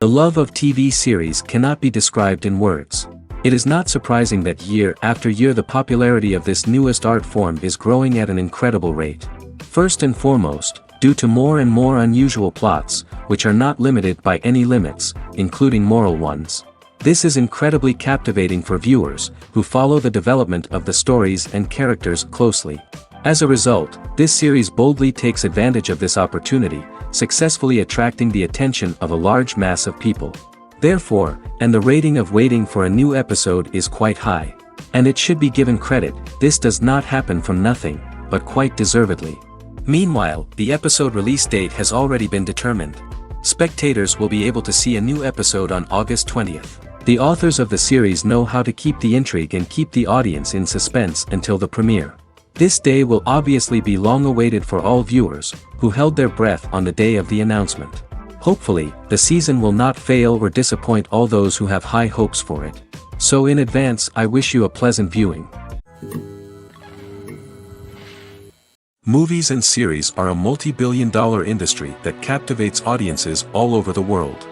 The love of TV series cannot be described in words. It is not surprising that year after year the popularity of this newest art form is growing at an incredible rate. First and foremost, due to more and more unusual plots, which are not limited by any limits, including moral ones. This is incredibly captivating for viewers, who follow the development of the stories and characters closely. As a result, this series boldly takes advantage of this opportunity, successfully attracting the attention of a large mass of people. Therefore, and the rating of waiting for a new episode is quite high. And it should be given credit, this does not happen from nothing, but quite deservedly. Meanwhile, the episode release date has already been determined. Spectators will be able to see a new episode on August 20th. The authors of the series know how to keep the intrigue and keep the audience in suspense until the premiere. This day will obviously be long awaited for all viewers, who held their breath on the day of the announcement. Hopefully, the season will not fail or disappoint all those who have high hopes for it. So in advance, I wish you a pleasant viewing. Movies and series are a multi-billion-dollar industry that captivates audiences all over the world.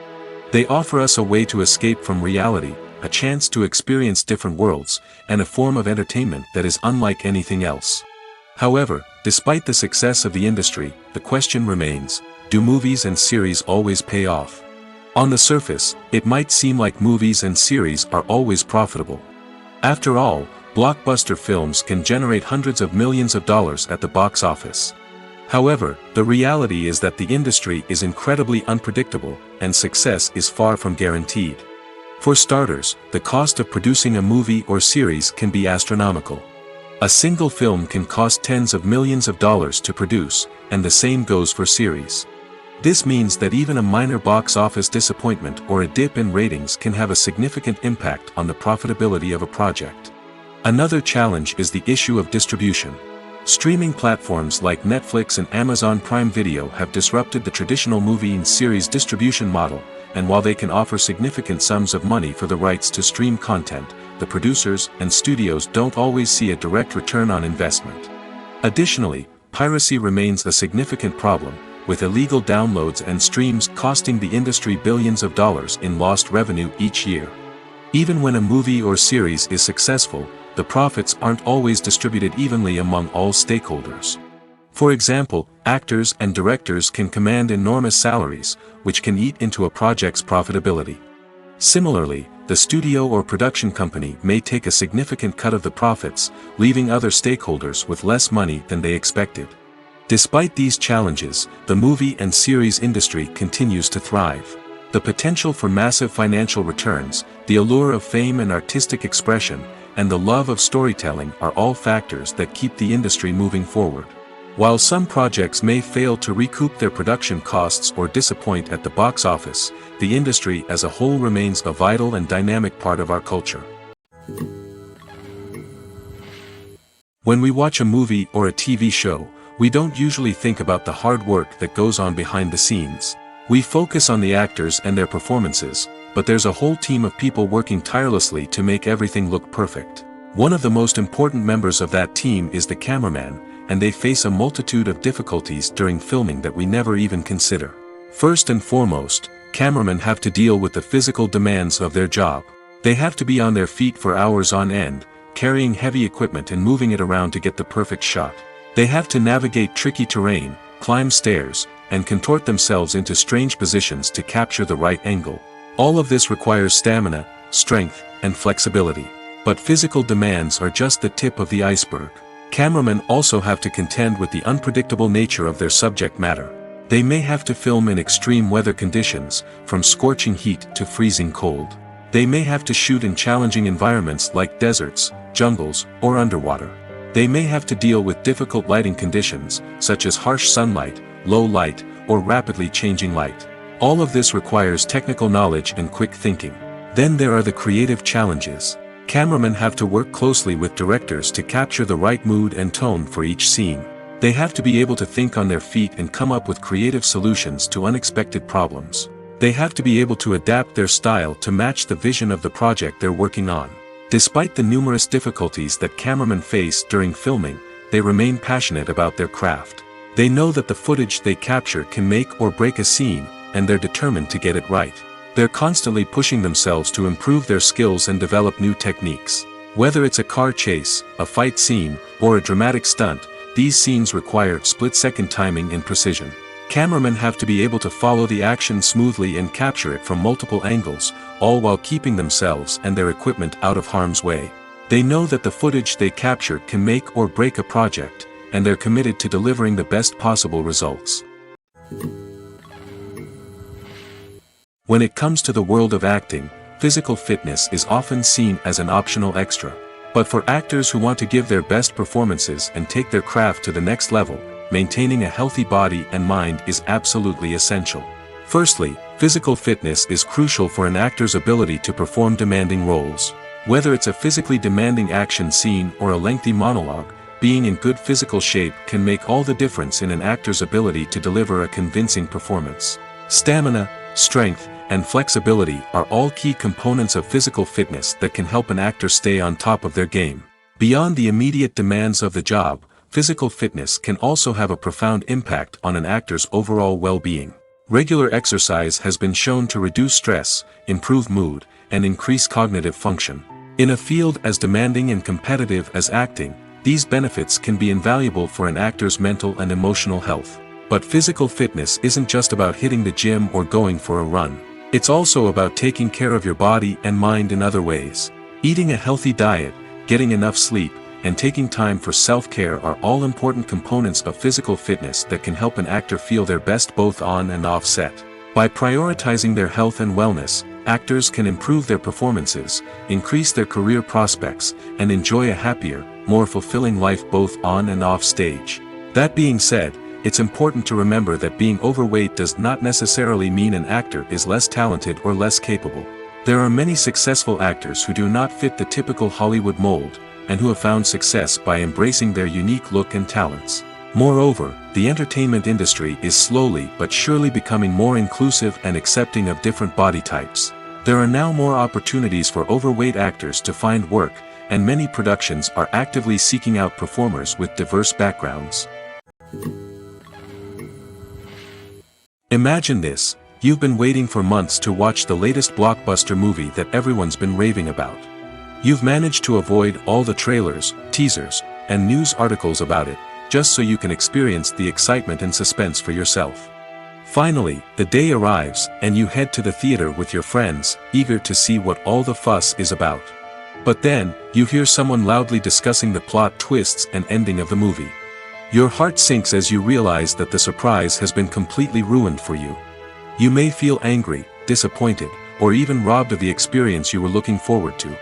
They offer us a way to escape from reality, a chance to experience different worlds, and a form of entertainment that is unlike anything else. However, despite the success of the industry, the question remains, do movies and series always pay off? On the surface, it might seem like movies and series are always profitable. After all, blockbuster films can generate hundreds of millions of dollars at the box office. However, the reality is that the industry is incredibly unpredictable, and success is far from guaranteed. For starters, the cost of producing a movie or series can be astronomical. A single film can cost tens of millions of dollars to produce, and the same goes for series. This means that even a minor box office disappointment or a dip in ratings can have a significant impact on the profitability of a project. Another challenge is the issue of distribution. Streaming platforms like Netflix and Amazon Prime Video have disrupted the traditional movie and series distribution model, and while they can offer significant sums of money for the rights to stream content, the producers and studios don't always see a direct return on investment. Additionally, piracy remains a significant problem, with illegal downloads and streams costing the industry billions of dollars in lost revenue each year. Even when a movie or series is successful, the profits aren't always distributed evenly among all stakeholders. For example, actors and directors can command enormous salaries, which can eat into a project's profitability. Similarly, the studio or production company may take a significant cut of the profits, leaving other stakeholders with less money than they expected. Despite these challenges, the movie and series industry continues to thrive. The potential for massive financial returns, the allure of fame and artistic expression, and the love of storytelling are all factors that keep the industry moving forward. While some projects may fail to recoup their production costs or disappoint at the box office, the industry as a whole remains a vital and dynamic part of our culture. When we watch a movie or a TV show, we don't usually think about the hard work that goes on behind the scenes. We focus on the actors and their performances, but there's a whole team of people working tirelessly to make everything look perfect. One of the most important members of that team is the cameraman, and they face a multitude of difficulties during filming that we never even consider. First and foremost, cameramen have to deal with the physical demands of their job. They have to be on their feet for hours on end, carrying heavy equipment and moving it around to get the perfect shot. They have to navigate tricky terrain, climb stairs, and contort themselves into strange positions to capture the right angle. All of this requires stamina, strength, and flexibility. But physical demands are just the tip of the iceberg. Cameramen also have to contend with the unpredictable nature of their subject matter. They may have to film in extreme weather conditions, from scorching heat to freezing cold. They may have to shoot in challenging environments like deserts, jungles, or underwater. They may have to deal with difficult lighting conditions, such as harsh sunlight, low light, or rapidly changing light. All of this requires technical knowledge and quick thinking. Then there are the creative challenges. Cameramen have to work closely with directors to capture the right mood and tone for each scene. They have to be able to think on their feet and come up with creative solutions to unexpected problems. They have to be able to adapt their style to match the vision of the project they're working on. Despite the numerous difficulties that cameramen face during filming, they remain passionate about their craft. They know that the footage they capture can make or break a scene, and they're determined to get it right. They're constantly pushing themselves to improve their skills and develop new techniques. Whether it's a car chase, a fight scene, or a dramatic stunt, these scenes require split-second timing and precision. Cameramen have to be able to follow the action smoothly and capture it from multiple angles, all while keeping themselves and their equipment out of harm's way. They know that the footage they capture can make or break a project, and they're committed to delivering the best possible results. When it comes to the world of acting, physical fitness is often seen as an optional extra. But for actors who want to give their best performances and take their craft to the next level, maintaining a healthy body and mind is absolutely essential. Firstly, physical fitness is crucial for an actor's ability to perform demanding roles. Whether it's a physically demanding action scene or a lengthy monologue, being in good physical shape can make all the difference in an actor's ability to deliver a convincing performance. Stamina, strength, and flexibility are all key components of physical fitness that can help an actor stay on top of their game. Beyond the immediate demands of the job, physical fitness can also have a profound impact on an actor's overall well-being. Regular exercise has been shown to reduce stress, improve mood, and increase cognitive function. In a field as demanding and competitive as acting, these benefits can be invaluable for an actor's mental and emotional health. But physical fitness isn't just about hitting the gym or going for a run. It's also about taking care of your body and mind in other ways. Eating a healthy diet, getting enough sleep, and taking time for self-care are all important components of physical fitness that can help an actor feel their best both on and off set. By prioritizing their health and wellness, actors can improve their performances, increase their career prospects, and enjoy a happier, more fulfilling life both on and off stage. That being said, it's important to remember that being overweight does not necessarily mean an actor is less talented or less capable. There are many successful actors who do not fit the typical Hollywood mold, and who have found success by embracing their unique look and talents. Moreover, the entertainment industry is slowly but surely becoming more inclusive and accepting of different body types. There are now more opportunities for overweight actors to find work, and many productions are actively seeking out performers with diverse backgrounds. Imagine this: you've been waiting for months to watch the latest blockbuster movie that everyone's been raving about. You've managed to avoid all the trailers, teasers, and news articles about it, just so you can experience the excitement and suspense for yourself. Finally, the day arrives, and you head to the theater with your friends, eager to see what all the fuss is about. But then, you hear someone loudly discussing the plot twists and ending of the movie. Your heart sinks as you realize that the surprise has been completely ruined for you. You may feel angry, disappointed, or even robbed of the experience you were looking forward to.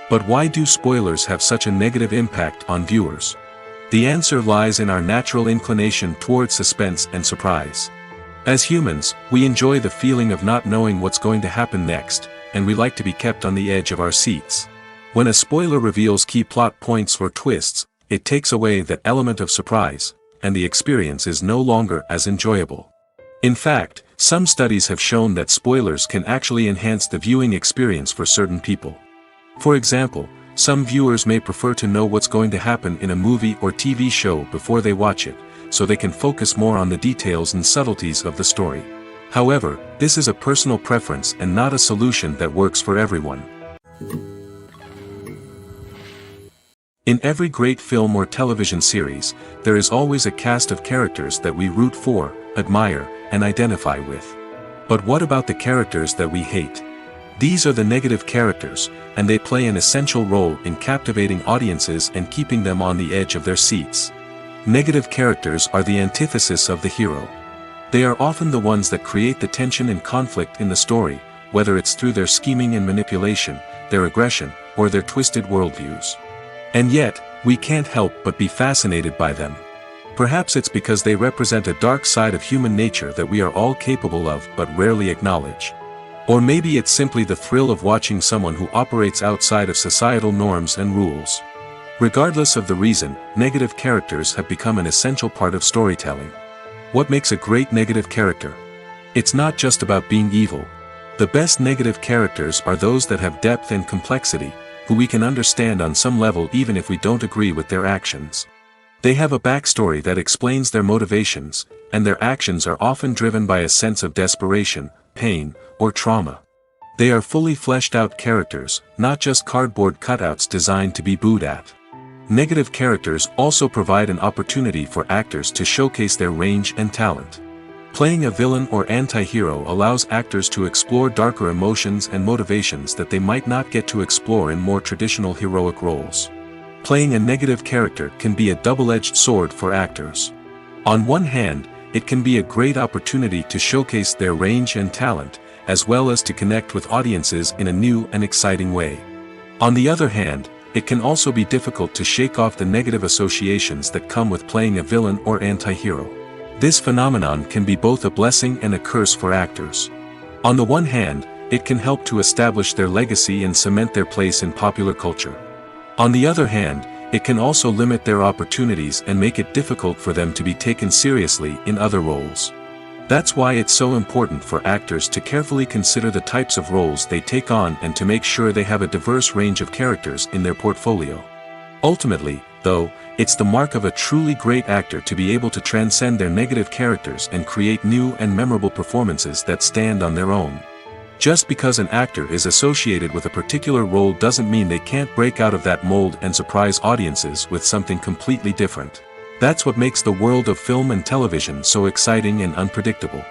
But why do spoilers have such a negative impact on viewers? The answer lies in our natural inclination towards suspense and surprise. As humans, we enjoy the feeling of not knowing what's going to happen next, and we like to be kept on the edge of our seats. When a spoiler reveals key plot points or twists, it takes away that element of surprise, and the experience is no longer as enjoyable. In fact, some studies have shown that spoilers can actually enhance the viewing experience for certain people. For example, some viewers may prefer to know what's going to happen in a movie or TV show before they watch it, so they can focus more on the details and subtleties of the story. However, this is a personal preference and not a solution that works for everyone. In every great film or television series, there is always a cast of characters that we root for, admire, and identify with. But what about the characters that we hate? These are the negative characters, and they play an essential role in captivating audiences and keeping them on the edge of their seats. Negative characters are the antithesis of the hero. They are often the ones that create the tension and conflict in the story, whether it's through their scheming and manipulation, their aggression, or their twisted worldviews. And yet, we can't help but be fascinated by them. Perhaps it's because they represent a dark side of human nature that we are all capable of but rarely acknowledge. Or maybe it's simply the thrill of watching someone who operates outside of societal norms and rules. Regardless of the reason, negative characters have become an essential part of storytelling. What makes a great negative character? It's not just about being evil. The best negative characters are those that have depth and complexity, who we can understand on some level even if we don't agree with their actions. They have a backstory that explains their motivations, and their actions are often driven by a sense of desperation, pain, or trauma. They are fully fleshed out characters, not just cardboard cutouts designed to be booed at. Negative characters also provide an opportunity for actors to showcase their range and talent. Playing a villain or anti-hero allows actors to explore darker emotions and motivations that they might not get to explore in more traditional heroic roles. Playing a negative character can be a double-edged sword for actors. On one hand, it can be a great opportunity to showcase their range and talent, as well as to connect with audiences in a new and exciting way. On the other hand, it can also be difficult to shake off the negative associations that come with playing a villain or anti-hero. This phenomenon can be both a blessing and a curse for actors. On the one hand, it can help to establish their legacy and cement their place in popular culture. On the other hand, it can also limit their opportunities and make it difficult for them to be taken seriously in other roles. That's why it's so important for actors to carefully consider the types of roles they take on and to make sure they have a diverse range of characters in their portfolio. Ultimately, though, it's the mark of a truly great actor to be able to transcend their negative characters and create new and memorable performances that stand on their own. Just because an actor is associated with a particular role doesn't mean they can't break out of that mold and surprise audiences with something completely different. That's what makes the world of film and television so exciting and unpredictable.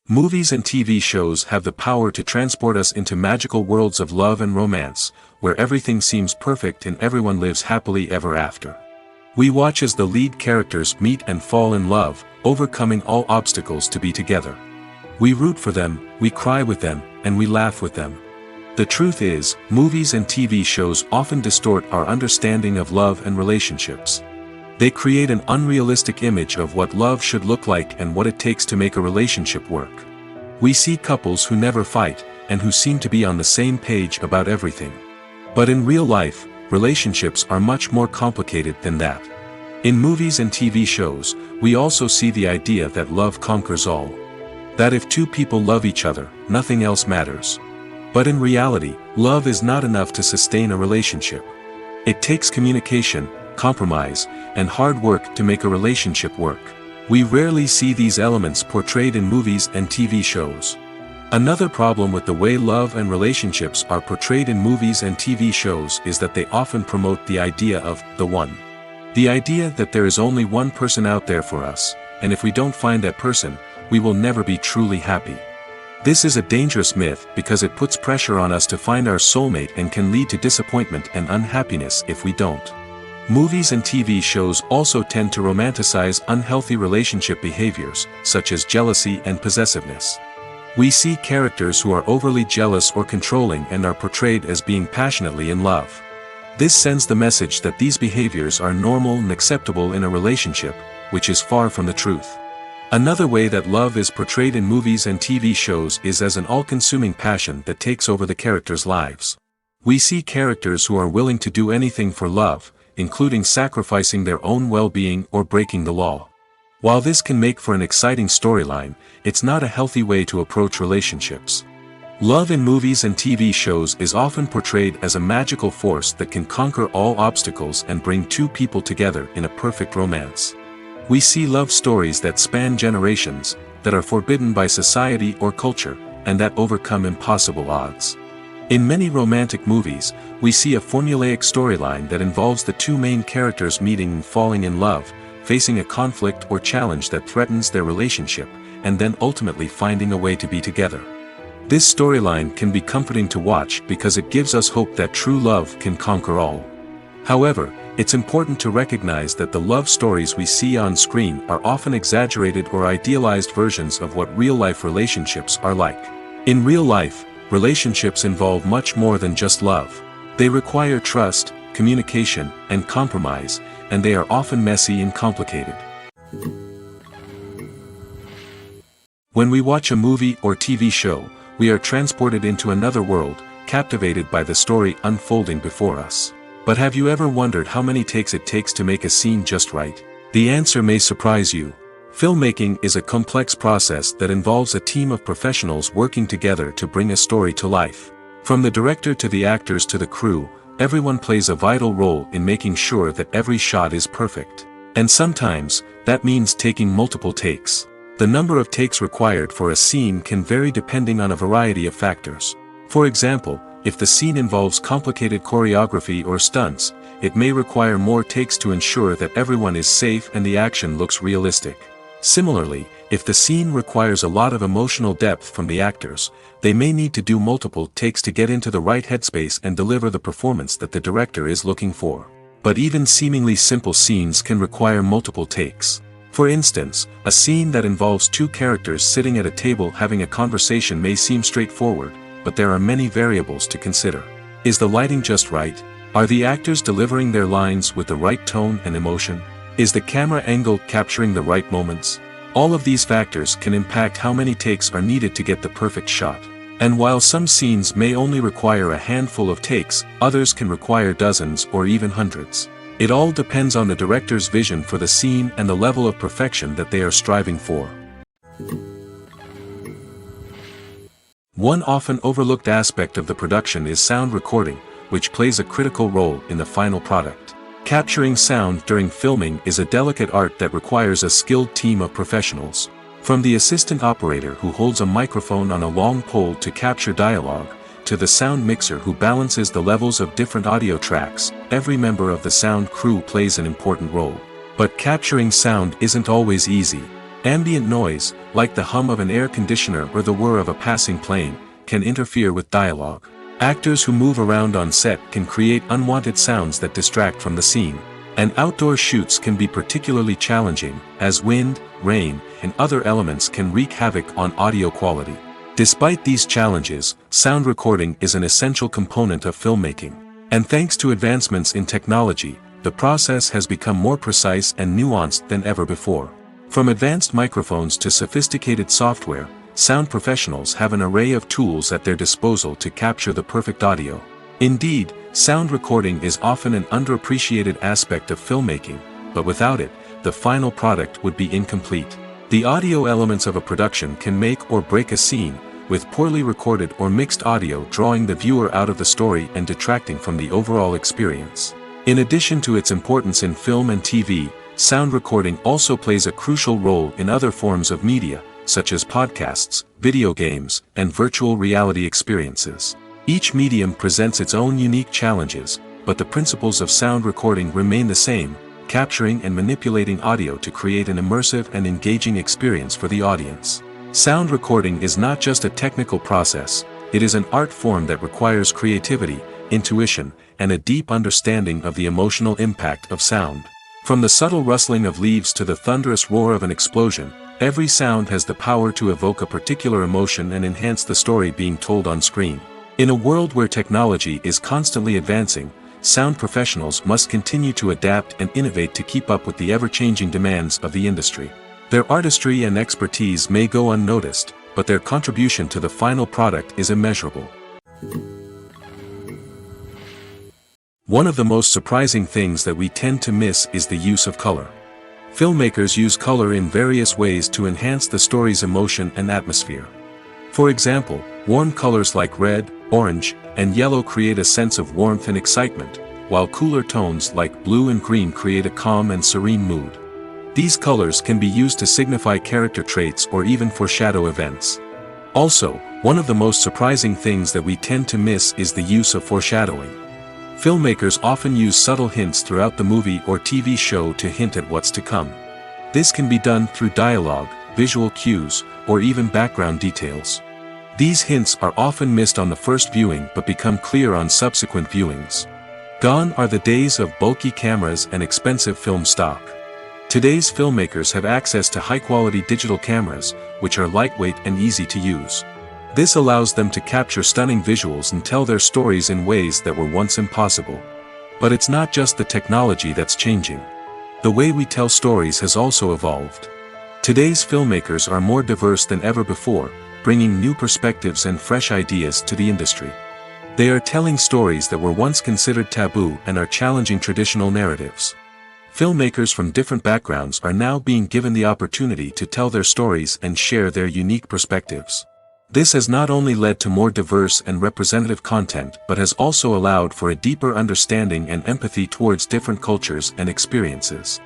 Movies and TV shows have the power to transport us into magical worlds of love and romance, where everything seems perfect and everyone lives happily ever after. We watch as the lead characters meet and fall in love, overcoming all obstacles to be together. We root for them, we cry with them, and we laugh with them. The truth is, movies and TV shows often distort our understanding of love and relationships. They create an unrealistic image of what love should look like and what it takes to make a relationship work. We see couples who never fight, and who seem to be on the same page about everything. But in real life, relationships are much more complicated than that. In movies and TV shows, we also see the idea that love conquers all. That if two people love each other, nothing else matters. But in reality, love is not enough to sustain a relationship. It takes communication, compromise, and hard work to make a relationship work. We rarely see these elements portrayed in movies and TV shows. Another problem with the way love and relationships are portrayed in movies and TV shows is that they often promote the idea of the one. The idea that there is only one person out there for us, and if we don't find that person, we will never be truly happy. This is a dangerous myth because it puts pressure on us to find our soulmate and can lead to disappointment and unhappiness if we don't. Movies and TV shows also tend to romanticize unhealthy relationship behaviors, such as jealousy and possessiveness. We see characters who are overly jealous or controlling and are portrayed as being passionately in love. This sends the message that these behaviors are normal and acceptable in a relationship, which is far from the truth. Another way that love is portrayed in movies and TV shows is as an all-consuming passion that takes over the characters' lives. We see characters who are willing to do anything for love, including sacrificing their own well-being or breaking the law. While this can make for an exciting storyline, it's not a healthy way to approach relationships. Love in movies and TV shows is often portrayed as a magical force that can conquer all obstacles and bring two people together in a perfect romance. We see love stories that span generations, that are forbidden by society or culture, and that overcome impossible odds. In many romantic movies, we see a formulaic storyline that involves the two main characters meeting and falling in love, facing a conflict or challenge that threatens their relationship, and then ultimately finding a way to be together. This storyline can be comforting to watch because it gives us hope that true love can conquer all. However, it's important to recognize that the love stories we see on screen are often exaggerated or idealized versions of what real-life relationships are like. In real life, relationships involve much more than just love. They require trust, communication, and compromise, and they are often messy and complicated. When we watch a movie or TV show, we are transported into another world, captivated by the story unfolding before us. But have you ever wondered how many takes it takes to make a scene just right? The answer may surprise you. Filmmaking is a complex process that involves a team of professionals working together to bring a story to life. From the director to the actors to the crew, everyone plays a vital role in making sure that every shot is perfect. And sometimes, that means taking multiple takes. The number of takes required for a scene can vary depending on a variety of factors. For example, if the scene involves complicated choreography or stunts, it may require more takes to ensure that everyone is safe and the action looks realistic. Similarly, if the scene requires a lot of emotional depth from the actors, they may need to do multiple takes to get into the right headspace and deliver the performance that the director is looking for. But even seemingly simple scenes can require multiple takes. For instance, a scene that involves two characters sitting at a table having a conversation may seem straightforward, but there are many variables to consider. Is the lighting just right? Are the actors delivering their lines with the right tone and emotion? Is the camera angle capturing the right moments? All of these factors can impact how many takes are needed to get the perfect shot. And while some scenes may only require a handful of takes, others can require dozens or even hundreds. It all depends on the director's vision for the scene and the level of perfection that they are striving for. One often overlooked aspect of the production is sound recording, which plays a critical role in the final product. Capturing sound during filming is a delicate art that requires a skilled team of professionals. From the assistant operator who holds a microphone on a long pole to capture dialogue, to the sound mixer who balances the levels of different audio tracks, every member of the sound crew plays an important role. But capturing sound isn't always easy. Ambient noise, like the hum of an air conditioner or the whir of a passing plane, can interfere with dialogue. Actors who move around on set can create unwanted sounds that distract from the scene. And outdoor shoots can be particularly challenging, as wind, rain, and other elements can wreak havoc on audio quality. Despite these challenges, sound recording is an essential component of filmmaking. And thanks to advancements in technology, the process has become more precise and nuanced than ever before. From advanced microphones to sophisticated software, sound professionals have an array of tools at their disposal to capture the perfect audio. Indeed, sound recording is often an underappreciated aspect of filmmaking, but without it, the final product would be incomplete. The audio elements of a production can make or break a scene, with poorly recorded or mixed audio drawing the viewer out of the story and detracting from the overall experience. In addition to its importance in film and TV, sound recording also plays a crucial role in other forms of media, such as podcasts, video games, and virtual reality experiences. Each medium presents its own unique challenges, but the principles of sound recording remain the same, capturing and manipulating audio to create an immersive and engaging experience for the audience. Sound recording is not just a technical process, it is an art form that requires creativity, intuition, and a deep understanding of the emotional impact of sound. From the subtle rustling of leaves to the thunderous roar of an explosion, every sound has the power to evoke a particular emotion and enhance the story being told on screen. In a world where technology is constantly advancing, sound professionals must continue to adapt and innovate to keep up with the ever-changing demands of the industry. Their artistry and expertise may go unnoticed, but their contribution to the final product is immeasurable. One of the most surprising things that we tend to miss is the use of color. Filmmakers use color in various ways to enhance the story's emotion and atmosphere. For example, warm colors like red, orange, and yellow create a sense of warmth and excitement, while cooler tones like blue and green create a calm and serene mood. These colors can be used to signify character traits or even foreshadow events. Also, one of the most surprising things that we tend to miss is the use of foreshadowing. Filmmakers often use subtle hints throughout the movie or TV show to hint at what's to come. This can be done through dialogue, visual cues, or even background details. These hints are often missed on the first viewing but become clear on subsequent viewings. Gone are the days of bulky cameras and expensive film stock. Today's filmmakers have access to high-quality digital cameras, which are lightweight and easy to use. This allows them to capture stunning visuals and tell their stories in ways that were once impossible. But it's not just the technology that's changing. The way we tell stories has also evolved. Today's filmmakers are more diverse than ever before, bringing new perspectives and fresh ideas to the industry. They are telling stories that were once considered taboo and are challenging traditional narratives. Filmmakers from different backgrounds are now being given the opportunity to tell their stories and share their unique perspectives. This has not only led to more diverse and representative content but has also allowed for a deeper understanding and empathy towards different cultures and experiences.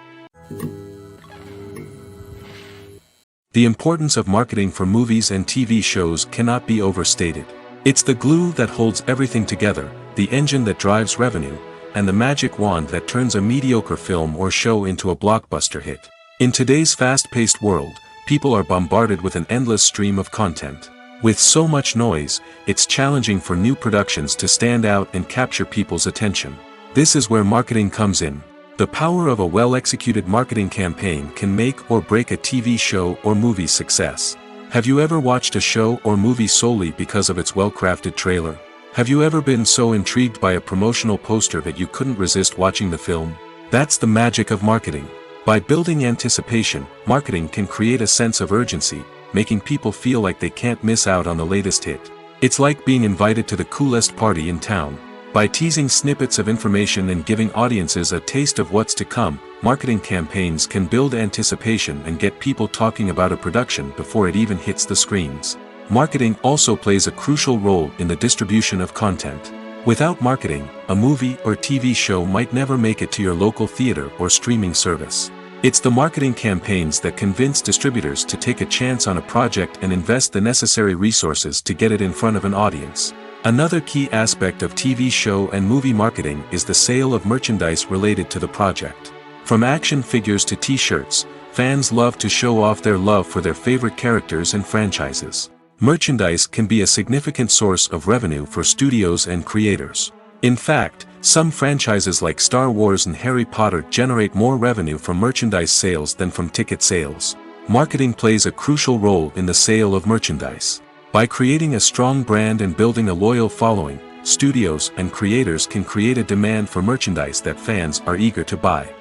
The importance of marketing for movies and TV shows cannot be overstated. It's the glue that holds everything together, the engine that drives revenue, and the magic wand that turns a mediocre film or show into a blockbuster hit. In today's fast-paced world, people are bombarded with an endless stream of content. With so much noise, it's challenging for new productions to stand out and capture people's attention. This is where marketing comes in. The power of a well-executed marketing campaign can make or break a TV show or movie's success. Have you ever watched a show or movie solely because of its well-crafted trailer? Have you ever been so intrigued by a promotional poster that you couldn't resist watching the film? That's the magic of marketing. By building anticipation, marketing can create a sense of urgency, making people feel like they can't miss out on the latest hit. It's like being invited to the coolest party in town. By teasing snippets of information and giving audiences a taste of what's to come, marketing campaigns can build anticipation and get people talking about a production before it even hits the screens. Marketing also plays a crucial role in the distribution of content. Without marketing, a movie or TV show might never make it to your local theater or streaming service. It's the marketing campaigns that convince distributors to take a chance on a project and invest the necessary resources to get it in front of an audience. Another key aspect of TV show and movie marketing is the sale of merchandise related to the project. From action figures to t-shirts, fans love to show off their love for their favorite characters and franchises. Merchandise can be a significant source of revenue for studios and creators. In fact, some franchises like Star Wars and Harry Potter generate more revenue from merchandise sales than from ticket sales. Marketing plays a crucial role in the sale of merchandise. By creating a strong brand and building a loyal following, studios and creators can create a demand for merchandise that fans are eager to buy.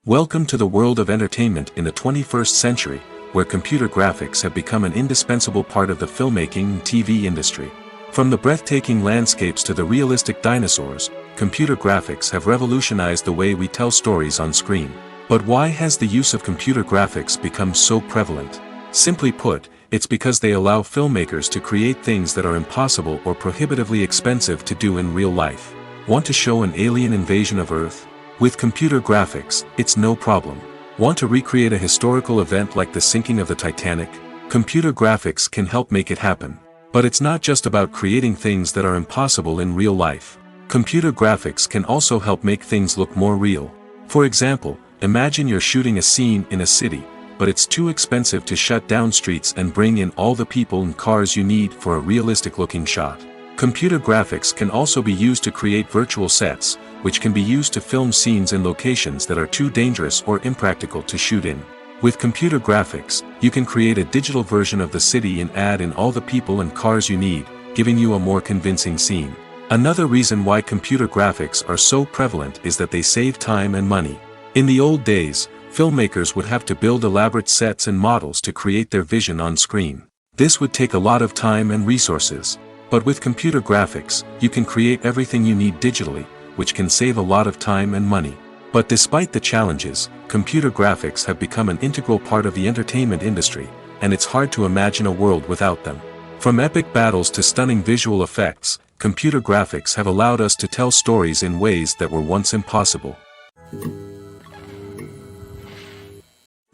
Welcome to the world of entertainment in the 21st century, where computer graphics have become an indispensable part of the filmmaking and TV industry. From the breathtaking landscapes to the realistic dinosaurs, computer graphics have revolutionized the way we tell stories on screen. But why has the use of computer graphics become so prevalent? Simply put, it's because they allow filmmakers to create things that are impossible or prohibitively expensive to do in real life. Want to show an alien invasion of Earth? With computer graphics, it's no problem. Want to recreate a historical event like the sinking of the Titanic? Computer graphics can help make it happen. But it's not just about creating things that are impossible in real life. Computer graphics can also help make things look more real. For example, imagine you're shooting a scene in a city, but it's too expensive to shut down streets and bring in all the people and cars you need for a realistic-looking shot. Computer graphics can also be used to create virtual sets, which can be used to film scenes in locations that are too dangerous or impractical to shoot in. With computer graphics, you can create a digital version of the city and add in all the people and cars you need, giving you a more convincing scene. Another reason why computer graphics are so prevalent is that they save time and money. In the old days, filmmakers would have to build elaborate sets and models to create their vision on screen. This would take a lot of time and resources. But with computer graphics, you can create everything you need digitally, which can save a lot of time and money. But despite the challenges, computer graphics have become an integral part of the entertainment industry, and it's hard to imagine a world without them. From epic battles to stunning visual effects, computer graphics have allowed us to tell stories in ways that were once impossible.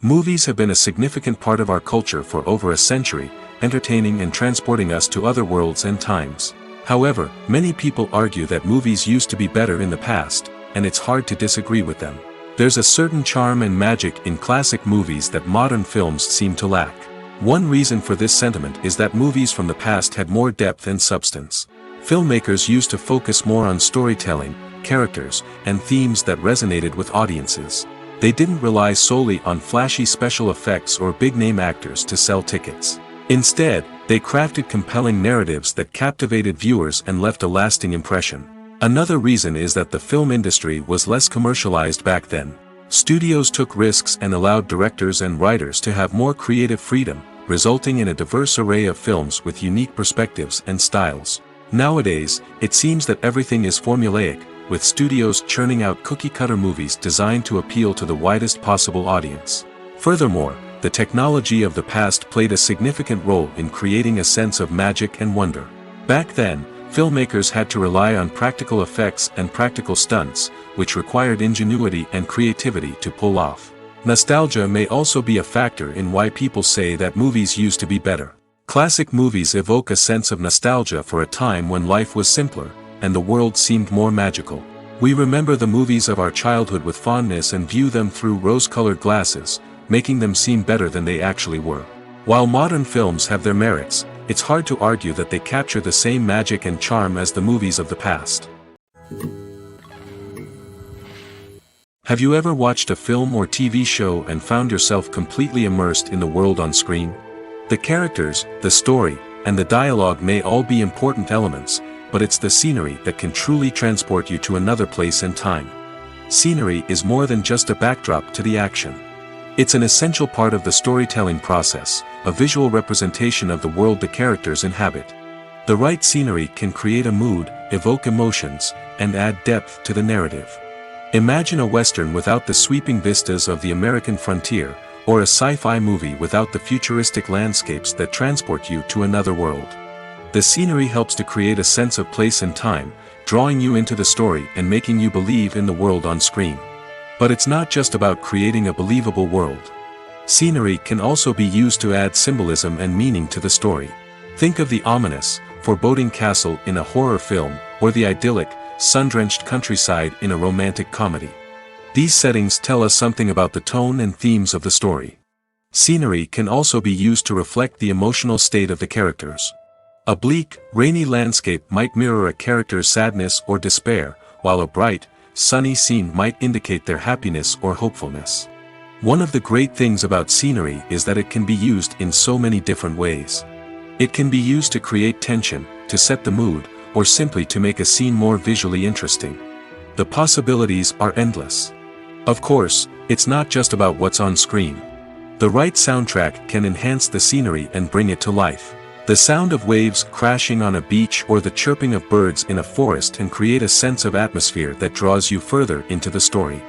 Movies have been a significant part of our culture for over a century, entertaining and transporting us to other worlds and times. However, many people argue that movies used to be better in the past, and it's hard to disagree with them. There's a certain charm and magic in classic movies that modern films seem to lack. One reason for this sentiment is that movies from the past had more depth and substance. Filmmakers used to focus more on storytelling, characters, and themes that resonated with audiences. They didn't rely solely on flashy special effects or big-name actors to sell tickets. Instead, they crafted compelling narratives that captivated viewers and left a lasting impression. Another reason is that the film industry was less commercialized back then. Studios took risks and allowed directors and writers to have more creative freedom, resulting in a diverse array of films with unique perspectives and styles. Nowadays, it seems that everything is formulaic, with studios churning out cookie-cutter movies designed to appeal to the widest possible audience. Furthermore, the technology of the past played a significant role in creating a sense of magic and wonder. Back then, filmmakers had to rely on practical effects and practical stunts, which required ingenuity and creativity to pull off. Nostalgia may also be a factor in why people say that movies used to be better. Classic movies evoke a sense of nostalgia for a time when life was simpler, and the world seemed more magical. We remember the movies of our childhood with fondness and view them through rose-colored glasses, making them seem better than they actually were. While modern films have their merits, it's hard to argue that they capture the same magic and charm as the movies of the past. Have you ever watched a film or TV show and found yourself completely immersed in the world on screen? The characters, the story, and the dialogue may all be important elements, but it's the scenery that can truly transport you to another place and time. Scenery is more than just a backdrop to the action. It's an essential part of the storytelling process, a visual representation of the world the characters inhabit. The right scenery can create a mood, evoke emotions, and add depth to the narrative. Imagine a Western without the sweeping vistas of the American frontier, or a sci-fi movie without the futuristic landscapes that transport you to another world. The scenery helps to create a sense of place and time, drawing you into the story and making you believe in the world on screen. But it's not just about creating a believable world. Scenery can also be used to add symbolism and meaning to the story. Think of the ominous, foreboding castle in a horror film, or the idyllic, sun-drenched countryside in a romantic comedy. These settings tell us something about the tone and themes of the story. Scenery can also be used to reflect the emotional state of the characters. A bleak, rainy landscape might mirror a character's sadness or despair, while a bright, sunny scene might indicate their happiness or hopefulness. One of the great things about scenery is that it can be used in so many different ways. It can be used to create tension, to set the mood, or simply to make a scene more visually interesting. The possibilities are endless. Of course, it's not just about what's on screen. The right soundtrack can enhance the scenery and bring it to life. The sound of waves crashing on a beach or the chirping of birds in a forest can create a sense of atmosphere that draws you further into the story.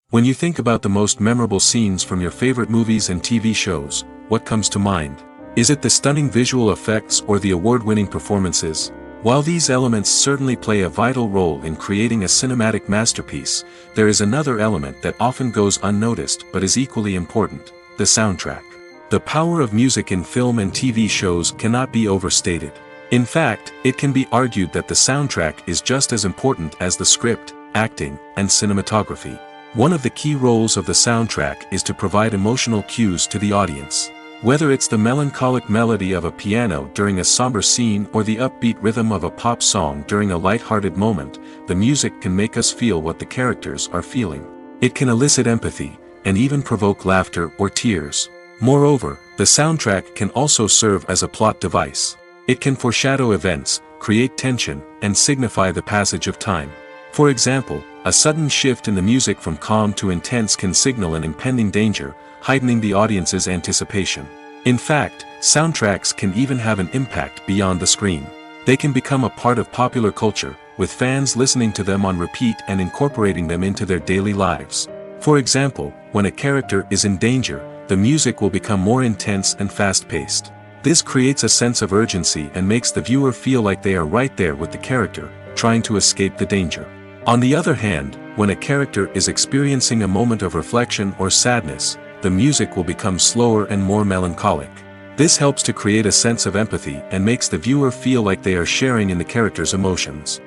When you think about the most memorable scenes from your favorite movies and TV shows, what comes to mind? Is it the stunning visual effects or the award-winning performances? While these elements certainly play a vital role in creating a cinematic masterpiece, there is another element that often goes unnoticed but is equally important: the soundtrack. The power of music in film and TV shows cannot be overstated. In fact, it can be argued that the soundtrack is just as important as the script, acting, and cinematography. One of the key roles of the soundtrack is to provide emotional cues to the audience. Whether it's the melancholic melody of a piano during a somber scene or the upbeat rhythm of a pop song during a light-hearted moment, the music can make us feel what the characters are feeling. It can elicit empathy, and even provoke laughter or tears. Moreover, the soundtrack can also serve as a plot device. It can foreshadow events, create tension, and signify the passage of time. For example, a sudden shift in the music from calm to intense can signal an impending danger, heightening the audience's anticipation. In fact, soundtracks can even have an impact beyond the screen. They can become a part of popular culture, with fans listening to them on repeat and incorporating them into their daily lives. For example, when a character is in danger, the music will become more intense and fast-paced. This creates a sense of urgency and makes the viewer feel like they are right there with the character, trying to escape the danger. On the other hand, when a character is experiencing a moment of reflection or sadness, the music will become slower and more melancholic. This helps to create a sense of empathy and makes the viewer feel like they are sharing in the character's emotions.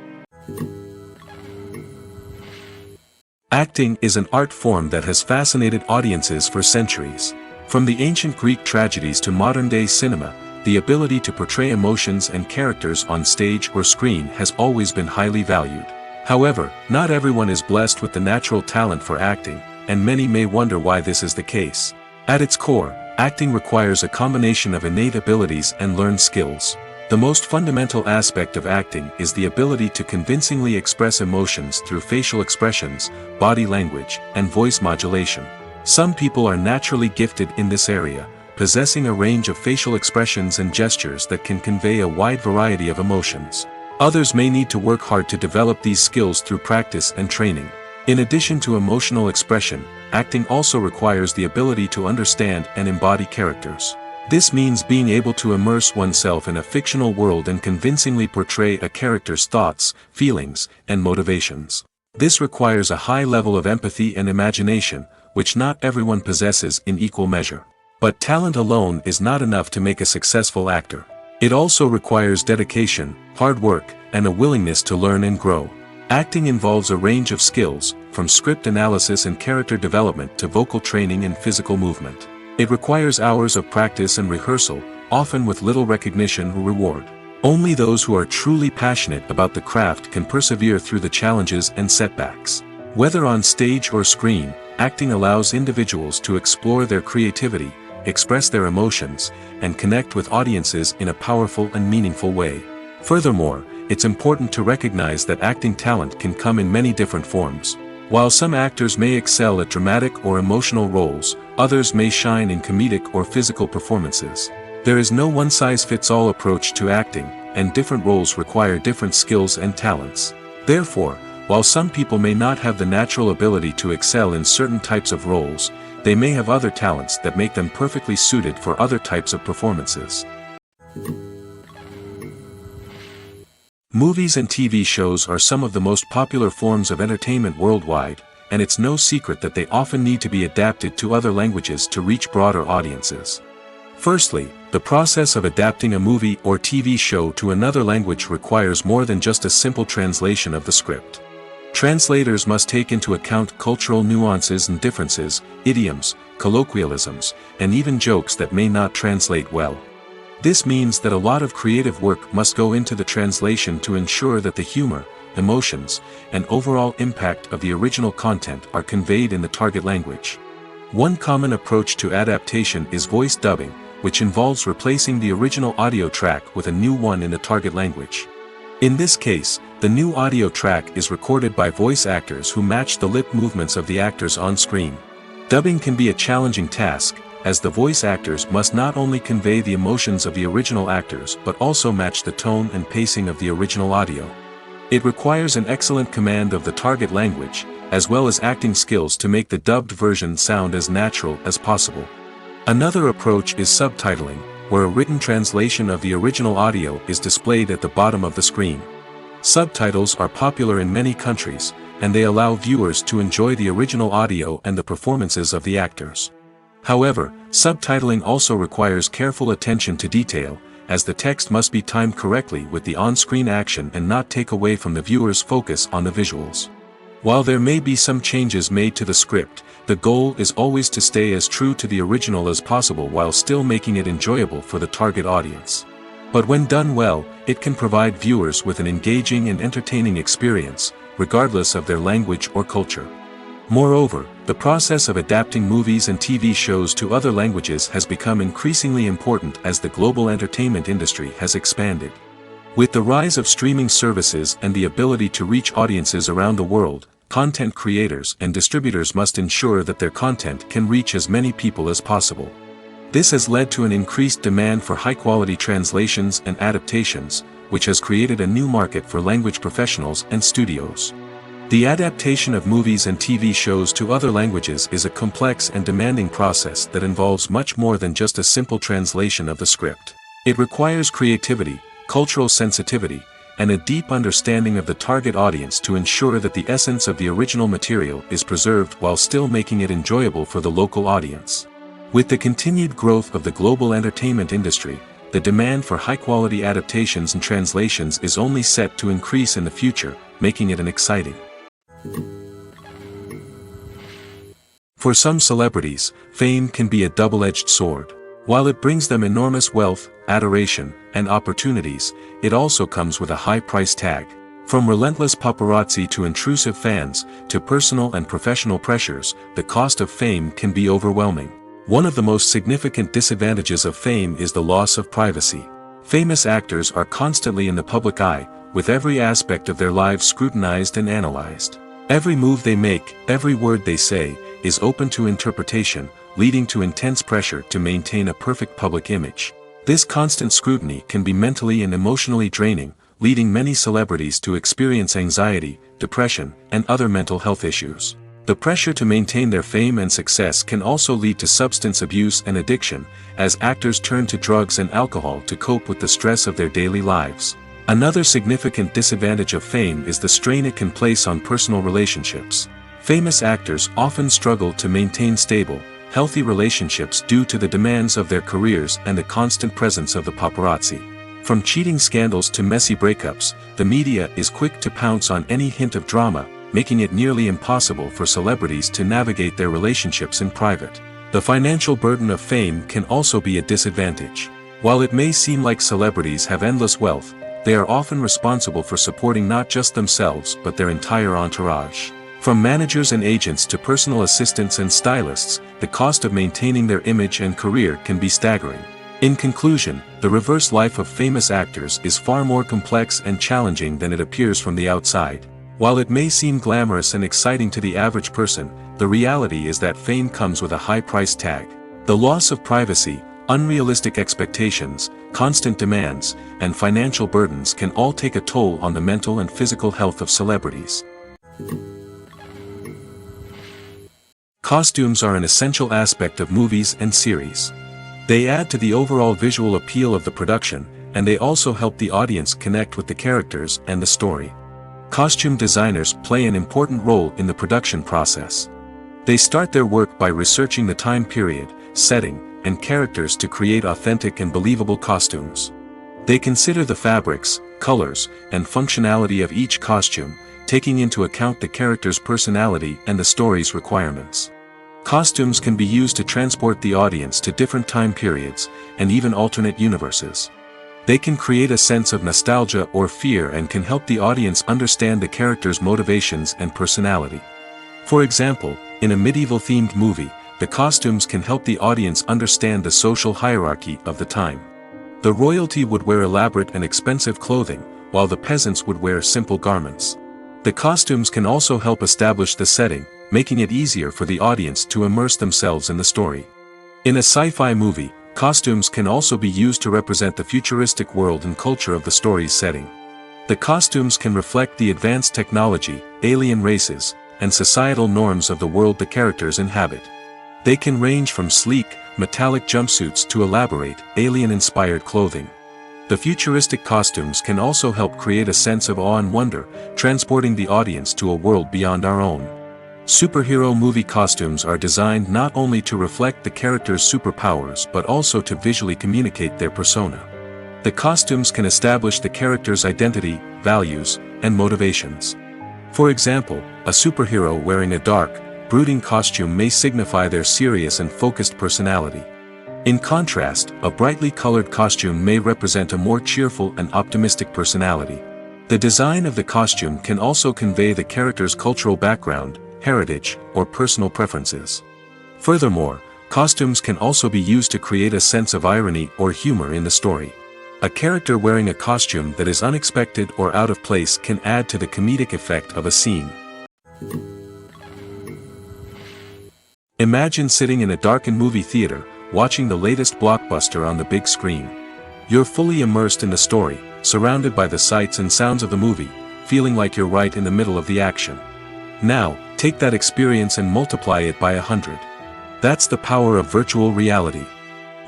Acting is an art form that has fascinated audiences for centuries. From the ancient Greek tragedies to modern-day cinema, the ability to portray emotions and characters on stage or screen has always been highly valued. However, not everyone is blessed with the natural talent for acting, and many may wonder why this is the case. At its core, acting requires a combination of innate abilities and learned skills. The most fundamental aspect of acting is the ability to convincingly express emotions through facial expressions, body language, and voice modulation. Some people are naturally gifted in this area, possessing a range of facial expressions and gestures that can convey a wide variety of emotions. Others may need to work hard to develop these skills through practice and training. In addition to emotional expression, acting also requires the ability to understand and embody characters. This means being able to immerse oneself in a fictional world and convincingly portray a character's thoughts, feelings, and motivations. This requires a high level of empathy and imagination, which not everyone possesses in equal measure. But talent alone is not enough to make a successful actor. It also requires dedication, hard work, and a willingness to learn and grow. Acting involves a range of skills, from script analysis and character development to vocal training and physical movement. It requires hours of practice and rehearsal, often with little recognition or reward. Only those who are truly passionate about the craft can persevere through the challenges and setbacks. Whether on stage or screen, acting allows individuals to explore their creativity, express their emotions, and connect with audiences in a powerful and meaningful way. Furthermore, it's important to recognize that acting talent can come in many different forms. While some actors may excel at dramatic or emotional roles, others may shine in comedic or physical performances. There is no one-size-fits-all approach to acting, and different roles require different skills and talents. Therefore, while some people may not have the natural ability to excel in certain types of roles, they may have other talents that make them perfectly suited for other types of performances. Movies and TV shows are some of the most popular forms of entertainment worldwide, and it's no secret that they often need to be adapted to other languages to reach broader audiences. Firstly, the process of adapting a movie or TV show to another language requires more than just a simple translation of the script. Translators must take into account cultural nuances and differences, idioms, colloquialisms, and even jokes that may not translate well. This means that a lot of creative work must go into the translation to ensure that the humor, emotions, and overall impact of the original content are conveyed in the target language. One common approach to adaptation is voice dubbing, which involves replacing the original audio track with a new one in the target language. In this case, the new audio track is recorded by voice actors who match the lip movements of the actors on screen. Dubbing can be a challenging task, as the voice actors must not only convey the emotions of the original actors but also match the tone and pacing of the original audio. It requires an excellent command of the target language, as well as acting skills to make the dubbed version sound as natural as possible. Another approach is subtitling, where a written translation of the original audio is displayed at the bottom of the screen. Subtitles are popular in many countries, and they allow viewers to enjoy the original audio and the performances of the actors. However, subtitling also requires careful attention to detail, as the text must be timed correctly with the on-screen action and not take away from the viewer's focus on the visuals. While there may be some changes made to the script, the goal is always to stay as true to the original as possible while still making it enjoyable for the target audience. But when done well, it can provide viewers with an engaging and entertaining experience, regardless of their language or culture. Moreover, the process of adapting movies and TV shows to other languages has become increasingly important as the global entertainment industry has expanded. With the rise of streaming services and the ability to reach audiences around the world, content creators and distributors must ensure that their content can reach as many people as possible. This has led to an increased demand for high-quality translations and adaptations, which has created a new market for language professionals and studios. The adaptation of movies and TV shows to other languages is a complex and demanding process that involves much more than just a simple translation of the script. It requires creativity, cultural sensitivity, and a deep understanding of the target audience to ensure that the essence of the original material is preserved while still making it enjoyable for the local audience. With the continued growth of the global entertainment industry, the demand for high-quality adaptations and translations is only set to increase in the future, making it an exciting. For some celebrities, fame can be a double-edged sword. While it brings them enormous wealth, adoration, and opportunities, it also comes with a high price tag. From relentless paparazzi to intrusive fans, to personal and professional pressures, the cost of fame can be overwhelming. One of the most significant disadvantages of fame is the loss of privacy. Famous actors are constantly in the public eye, with every aspect of their lives scrutinized and analyzed. Every move they make, every word they say, is open to interpretation, leading to intense pressure to maintain a perfect public image. This constant scrutiny can be mentally and emotionally draining, leading many celebrities to experience anxiety, depression, and other mental health issues. The pressure to maintain their fame and success can also lead to substance abuse and addiction, as actors turn to drugs and alcohol to cope with the stress of their daily lives. Another significant disadvantage of fame is the strain it can place on personal relationships. Famous actors often struggle to maintain stable, healthy relationships due to the demands of their careers and the constant presence of the paparazzi. From cheating scandals to messy breakups, the media is quick to pounce on any hint of drama, making it nearly impossible for celebrities to navigate their relationships in private. The financial burden of fame can also be a disadvantage. While it may seem like celebrities have endless wealth, they are often responsible for supporting not just themselves but their entire entourage. From managers and agents to personal assistants and stylists, the cost of maintaining their image and career can be staggering. In conclusion, the reverse life of famous actors is far more complex and challenging than it appears from the outside. While it may seem glamorous and exciting to the average person, the reality is that fame comes with a high price tag. The loss of privacy, unrealistic expectations, constant demands, and financial burdens can all take a toll on the mental and physical health of celebrities. Costumes are an essential aspect of movies and series. They add to the overall visual appeal of the production, and they also help the audience connect with the characters and the story. Costume designers play an important role in the production process. They start their work by researching the time period, setting, and characters to create authentic and believable costumes. They consider the fabrics, colors, and functionality of each costume, taking into account the character's personality and the story's requirements. Costumes can be used to transport the audience to different time periods, and even alternate universes. They can create a sense of nostalgia or fear and can help the audience understand the character's motivations and personality. For example, in a medieval-themed movie, the costumes can help the audience understand the social hierarchy of the time. The royalty would wear elaborate and expensive clothing, while the peasants would wear simple garments. The costumes can also help establish the setting, making it easier for the audience to immerse themselves in the story. In a sci-fi movie, costumes can also be used to represent the futuristic world and culture of the story's setting. The costumes can reflect the advanced technology, alien races, and societal norms of the world the characters inhabit. They can range from sleek, metallic jumpsuits to elaborate, alien-inspired clothing. The futuristic costumes can also help create a sense of awe and wonder, transporting the audience to a world beyond our own. Superhero movie costumes are designed not only to reflect the character's superpowers but also to visually communicate their persona. The costumes can establish the character's identity, values, and motivations. For example, a superhero wearing a dark, brooding costume may signify their serious and focused personality. In contrast, a brightly colored costume may represent a more cheerful and optimistic personality. The design of the costume can also convey the character's cultural background, heritage, or personal preferences. Furthermore, costumes can also be used to create a sense of irony or humor in the story. A character wearing a costume that is unexpected or out of place can add to the comedic effect of a scene. Imagine sitting in a darkened movie theater, watching the latest blockbuster on the big screen. You're fully immersed in the story, surrounded by the sights and sounds of the movie, feeling like you're right in the middle of the action. Now, take that experience and multiply it by 100. That's the power of virtual reality.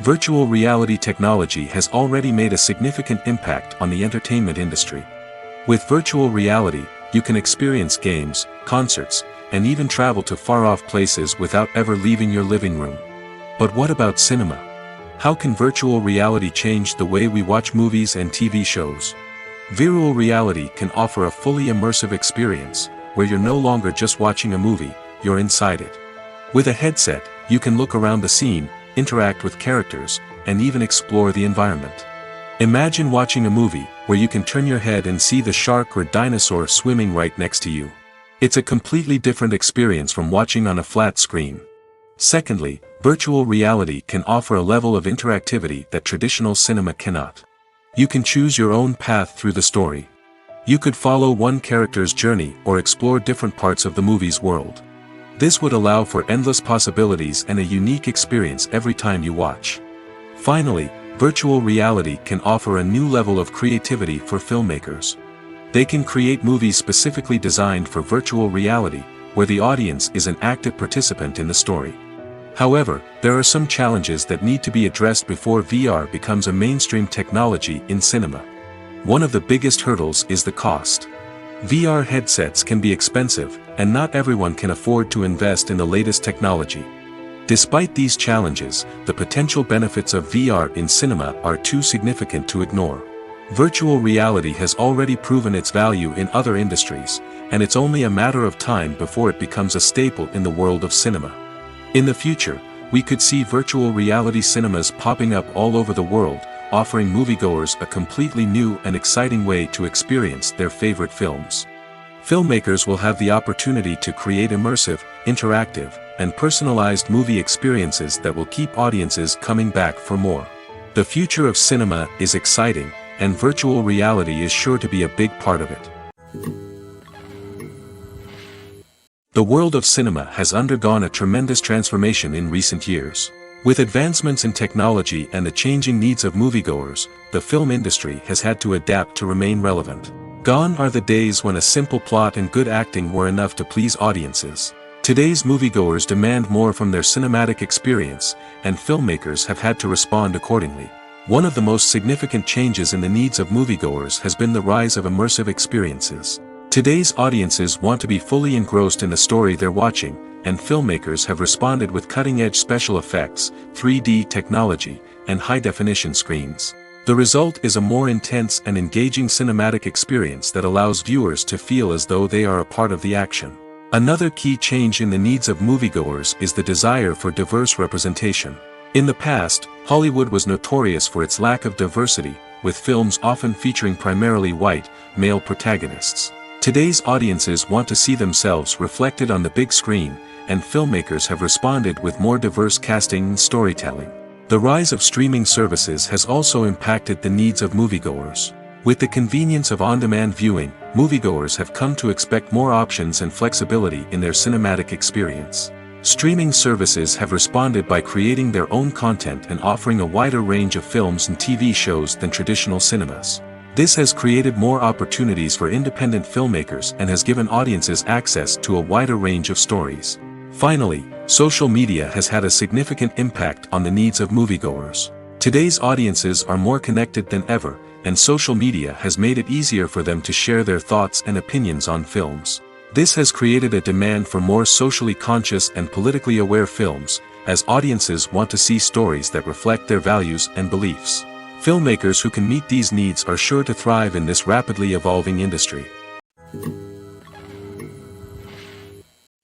Virtual reality technology has already made a significant impact on the entertainment industry. With virtual reality, you can experience games, concerts, and even travel to far-off places without ever leaving your living room. But what about cinema? How can virtual reality change the way we watch movies and TV shows? Virtual reality can offer a fully immersive experience, where you're no longer just watching a movie, you're inside it. With a headset, you can look around the scene, interact with characters, and even explore the environment. Imagine watching a movie, where you can turn your head and see the shark or dinosaur swimming right next to you. It's a completely different experience from watching on a flat screen. Secondly, virtual reality can offer a level of interactivity that traditional cinema cannot. You can choose your own path through the story. You could follow one character's journey or explore different parts of the movie's world. This would allow for endless possibilities and a unique experience every time you watch. Finally, virtual reality can offer a new level of creativity for filmmakers. They can create movies specifically designed for virtual reality, where the audience is an active participant in the story. However, there are some challenges that need to be addressed before VR becomes a mainstream technology in cinema. One of the biggest hurdles is the cost. VR headsets can be expensive, and not everyone can afford to invest in the latest technology. Despite these challenges, the potential benefits of VR in cinema are too significant to ignore. Virtual reality has already proven its value in other industries, and it's only a matter of time before it becomes a staple in the world of cinema. In the future, we could see virtual reality cinemas popping up all over the world, offering moviegoers a completely new and exciting way to experience their favorite films. Filmmakers will have the opportunity to create immersive, interactive, and personalized movie experiences that will keep audiences coming back for more. The future of cinema is exciting, and virtual reality is sure to be a big part of it. The world of cinema has undergone a tremendous transformation in recent years. With advancements in technology and the changing needs of moviegoers, the film industry has had to adapt to remain relevant. Gone are the days when a simple plot and good acting were enough to please audiences. Today's moviegoers demand more from their cinematic experience, and filmmakers have had to respond accordingly. One of the most significant changes in the needs of moviegoers has been the rise of immersive experiences. Today's audiences want to be fully engrossed in the story they're watching, and filmmakers have responded with cutting-edge special effects, 3D technology, and high-definition screens. The result is a more intense and engaging cinematic experience that allows viewers to feel as though they are a part of the action. Another key change in the needs of moviegoers is the desire for diverse representation. In the past, Hollywood was notorious for its lack of diversity, with films often featuring primarily white, male protagonists. Today's audiences want to see themselves reflected on the big screen, and filmmakers have responded with more diverse casting and storytelling. The rise of streaming services has also impacted the needs of moviegoers. With the convenience of on-demand viewing, moviegoers have come to expect more options and flexibility in their cinematic experience. Streaming services have responded by creating their own content and offering a wider range of films and TV shows than traditional cinemas. This has created more opportunities for independent filmmakers and has given audiences access to a wider range of stories. Finally, social media has had a significant impact on the needs of moviegoers. Today's audiences are more connected than ever, and social media has made it easier for them to share their thoughts and opinions on films. This has created a demand for more socially conscious and politically aware films, as audiences want to see stories that reflect their values and beliefs. Filmmakers who can meet these needs are sure to thrive in this rapidly evolving industry.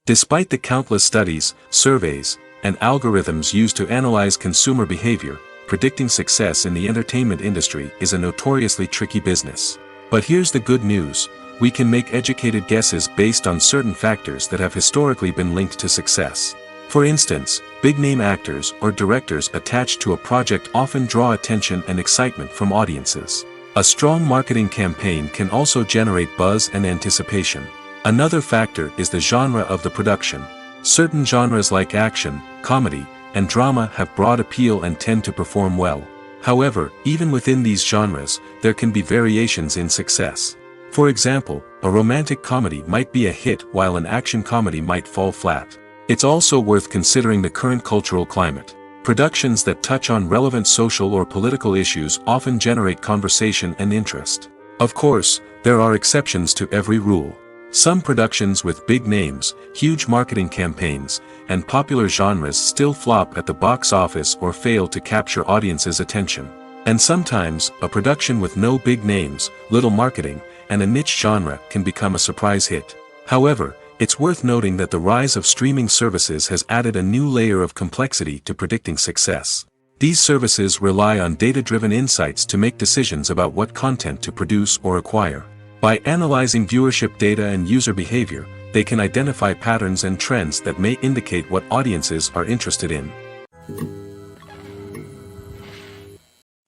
Despite the countless studies, surveys, and algorithms used to analyze consumer behavior, predicting success in the entertainment industry is a notoriously tricky business. But here's the good news: we can make educated guesses based on certain factors that have historically been linked to success. For instance, big-name actors or directors attached to a project often draw attention and excitement from audiences. A strong marketing campaign can also generate buzz and anticipation. Another factor is the genre of the production. Certain genres like action, comedy, and drama have broad appeal and tend to perform well. However, even within these genres, there can be variations in success. For example, a romantic comedy might be a hit while an action comedy might fall flat. It's also worth considering the current cultural climate. Productions that touch on relevant social or political issues often generate conversation and interest. Of course, there are exceptions to every rule. Some productions with big names, huge marketing campaigns, and popular genres still flop at the box office or fail to capture audiences' attention. And sometimes, a production with no big names, little marketing, and a niche genre can become a surprise hit. However, it's worth noting that the rise of streaming services has added a new layer of complexity to predicting success. These services rely on data-driven insights to make decisions about what content to produce or acquire. By analyzing viewership data and user behavior, they can identify patterns and trends that may indicate what audiences are interested in.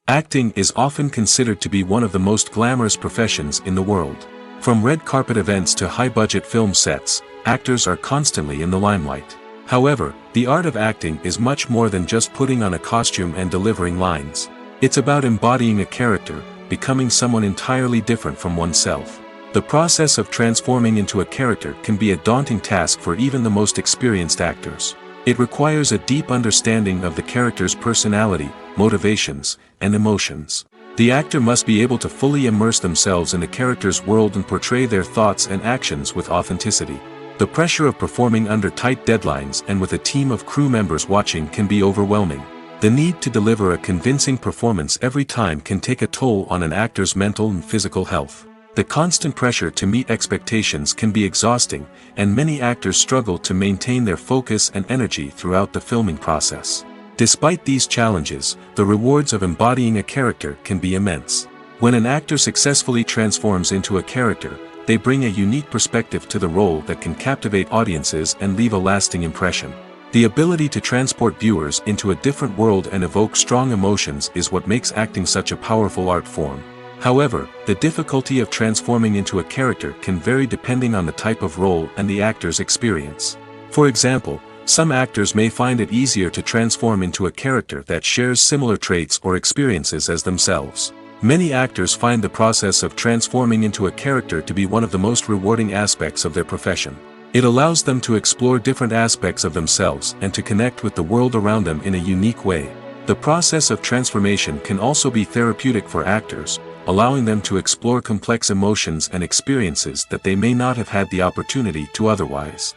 Acting is often considered to be one of the most glamorous professions in the world. From red carpet events to high-budget film sets, actors are constantly in the limelight. However, the art of acting is much more than just putting on a costume and delivering lines. It's about embodying a character, becoming someone entirely different from oneself. The process of transforming into a character can be a daunting task for even the most experienced actors. It requires a deep understanding of the character's personality, motivations, and emotions. The actor must be able to fully immerse themselves in the character's world and portray their thoughts and actions with authenticity. The pressure of performing under tight deadlines and with a team of crew members watching can be overwhelming. The need to deliver a convincing performance every time can take a toll on an actor's mental and physical health. The constant pressure to meet expectations can be exhausting, and many actors struggle to maintain their focus and energy throughout the filming process. Despite these challenges, the rewards of embodying a character can be immense. When an actor successfully transforms into a character, they bring a unique perspective to the role that can captivate audiences and leave a lasting impression. The ability to transport viewers into a different world and evoke strong emotions is what makes acting such a powerful art form. However, the difficulty of transforming into a character can vary depending on the type of role and the actor's experience. For example, some actors may find it easier to transform into a character that shares similar traits or experiences as themselves. Many actors find the process of transforming into a character to be one of the most rewarding aspects of their profession. It allows them to explore different aspects of themselves and to connect with the world around them in a unique way. The process of transformation can also be therapeutic for actors, allowing them to explore complex emotions and experiences that they may not have had the opportunity to otherwise.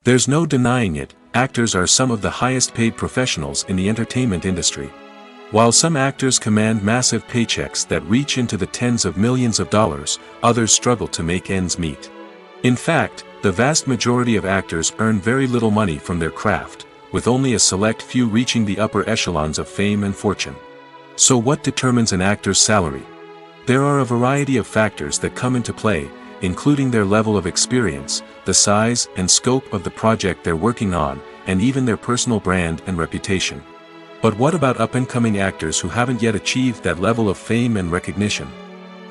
There's no denying it, actors are some of the highest paid professionals in the entertainment industry. While some actors command massive paychecks that reach into the tens of millions of dollars, others struggle to make ends meet. In fact, the vast majority of actors earn very little money from their craft, with only a select few reaching the upper echelons of fame and fortune. So what determines an actor's salary? There are a variety of factors that come into play, including their level of experience, the size and scope of the project they're working on, and even their personal brand and reputation. But what about up-and-coming actors who haven't yet achieved that level of fame and recognition?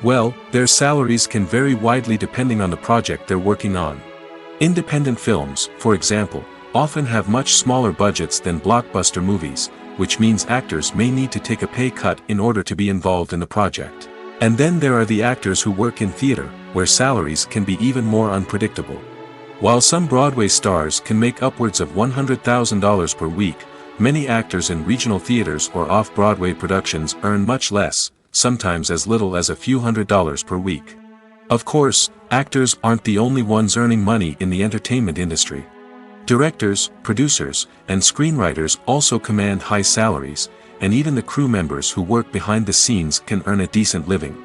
Well, their salaries can vary widely depending on the project they're working on. Independent films, for example, often have much smaller budgets than blockbuster movies, which means actors may need to take a pay cut in order to be involved in the project. And then there are the actors who work in theater, where salaries can be even more unpredictable. While some Broadway stars can make upwards of $100,000 per week, many actors in regional theaters or off-Broadway productions earn much less, sometimes as little as a few $100s per week. Of course, actors aren't the only ones earning money in the entertainment industry. Directors, producers, and screenwriters also command high salaries, and even the crew members who work behind the scenes can earn a decent living.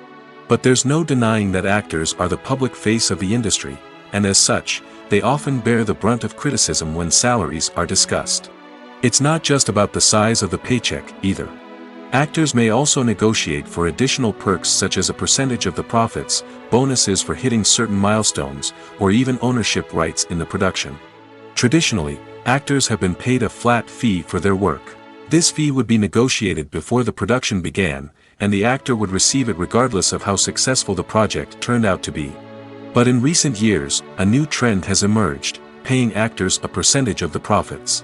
But there's no denying that actors are the public face of the industry, and as such, they often bear the brunt of criticism when salaries are discussed. It's not just about the size of the paycheck, either. Actors may also negotiate for additional perks such as a percentage of the profits, bonuses for hitting certain milestones, or even ownership rights in the production. Traditionally, actors have been paid a flat fee for their work. This fee would be negotiated before the production began, and the actor would receive it regardless of how successful the project turned out to be. But in recent years, a new trend has emerged, paying actors a percentage of the profits.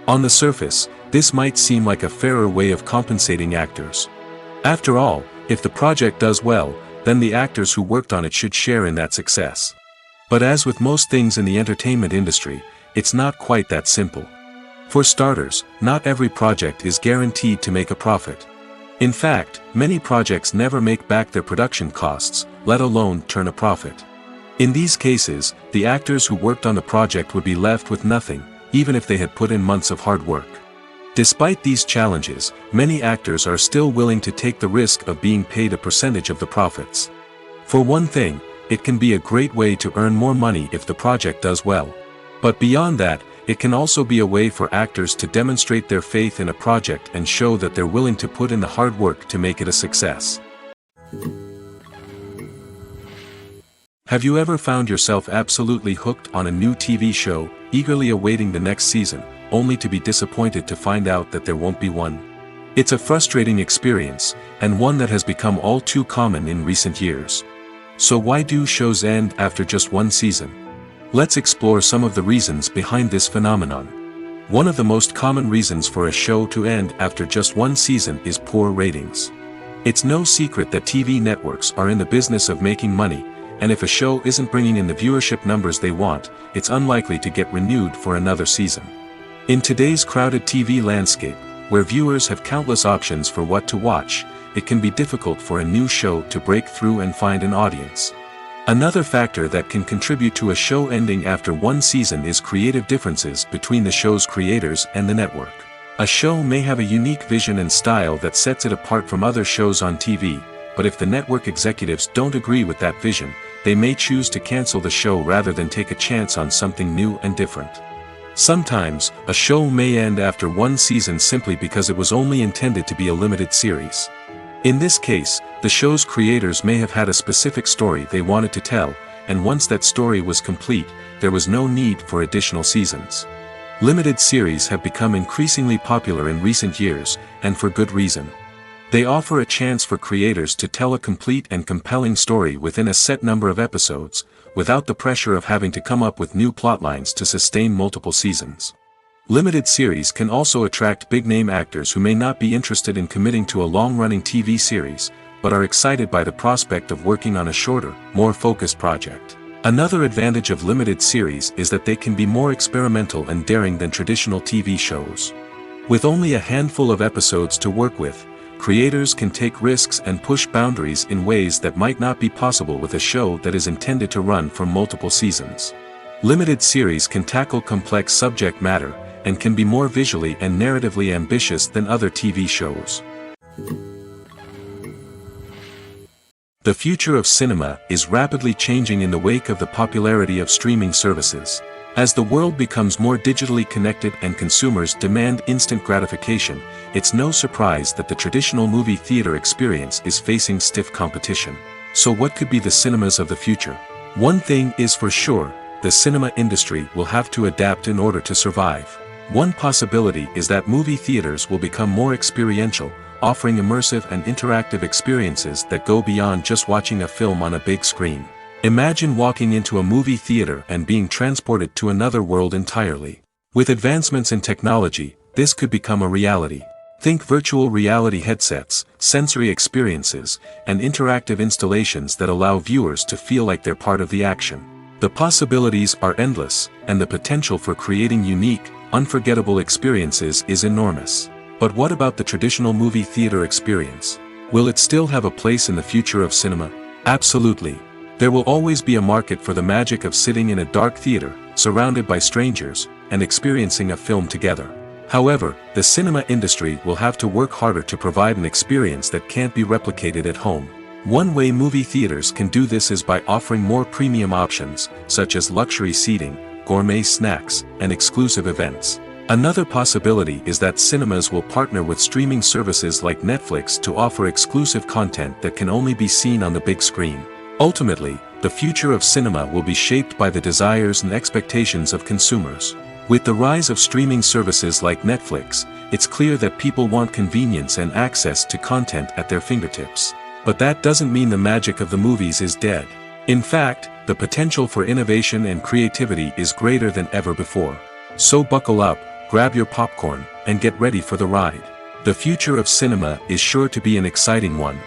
On the surface, this might seem like a fairer way of compensating actors. After all, if the project does well, then the actors who worked on it should share in that success. But as with most things in the entertainment industry, it's not quite that simple. For starters, not every project is guaranteed to make a profit. In fact, many projects never make back their production costs, let alone turn a profit. In these cases, the actors who worked on the project would be left with nothing, even if they had put in months of hard work. Despite these challenges, many actors are still willing to take the risk of being paid a percentage of the profits. For one thing, it can be a great way to earn more money if the project does well. But beyond that, it can also be a way for actors to demonstrate their faith in a project and show that they're willing to put in the hard work to make it a success. Have you ever found yourself absolutely hooked on a new TV show, eagerly awaiting the next season, only to be disappointed to find out that there won't be one? It's a frustrating experience, and one that has become all too common in recent years. So why do shows end after just one season? Let's explore some of the reasons behind this phenomenon. One of the most common reasons for a show to end after just one season is poor ratings. It's no secret that TV networks are in the business of making money, and if a show isn't bringing in the viewership numbers they want, it's unlikely to get renewed for another season. In today's crowded TV landscape, where viewers have countless options for what to watch, it can be difficult for a new show to break through and find an audience. Another factor that can contribute to a show ending after one season is creative differences between the show's creators and the network. A show may have a unique vision and style that sets it apart from other shows on TV, but if the network executives don't agree with that vision, they may choose to cancel the show rather than take a chance on something new and different. Sometimes, a show may end after one season simply because it was only intended to be a limited series. In this case, the show's creators may have had a specific story they wanted to tell, and once that story was complete, there was no need for additional seasons. Limited series have become increasingly popular in recent years, and for good reason. They offer a chance for creators to tell a complete and compelling story within a set number of episodes, without the pressure of having to come up with new plotlines to sustain multiple seasons. Limited series can also attract big-name actors who may not be interested in committing to a long-running TV series, but are excited by the prospect of working on a shorter, more focused project. Another advantage of limited series is that they can be more experimental and daring than traditional TV shows. With only a handful of episodes to work with, creators can take risks and push boundaries in ways that might not be possible with a show that is intended to run for multiple seasons. Limited series can tackle complex subject matter, and can be more visually and narratively ambitious than other TV shows. The future of cinema is rapidly changing in the wake of the popularity of streaming services. As the world becomes more digitally connected and consumers demand instant gratification, it's no surprise that the traditional movie theater experience is facing stiff competition. So what could be the cinemas of the future? One thing is for sure, the cinema industry will have to adapt in order to survive. One possibility is that movie theaters will become more experiential, offering immersive and interactive experiences that go beyond just watching a film on a big screen. Imagine walking into a movie theater and being transported to another world entirely. With advancements in technology, this could become a reality. Think virtual reality headsets, sensory experiences, and interactive installations that allow viewers to feel like they're part of the action. The possibilities are endless, and the potential for creating unique, unforgettable experiences is enormous. But what about the traditional movie theater experience? Will it still have a place in the future of cinema? Absolutely. There will always be a market for the magic of sitting in a dark theater, surrounded by strangers, and experiencing a film together. However, the cinema industry will have to work harder to provide an experience that can't be replicated at home. One way movie theaters can do this is by offering more premium options, such as luxury seating, gourmet snacks, and exclusive events. Another possibility is that cinemas will partner with streaming services like Netflix to offer exclusive content that can only be seen on the big screen. Ultimately, the future of cinema will be shaped by the desires and expectations of consumers. With the rise of streaming services like Netflix, it's clear that people want convenience and access to content at their fingertips. But that doesn't mean the magic of the movies is dead. In fact, the potential for innovation and creativity is greater than ever before. So buckle up, grab your popcorn, and get ready for the ride. The future of cinema is sure to be an exciting one.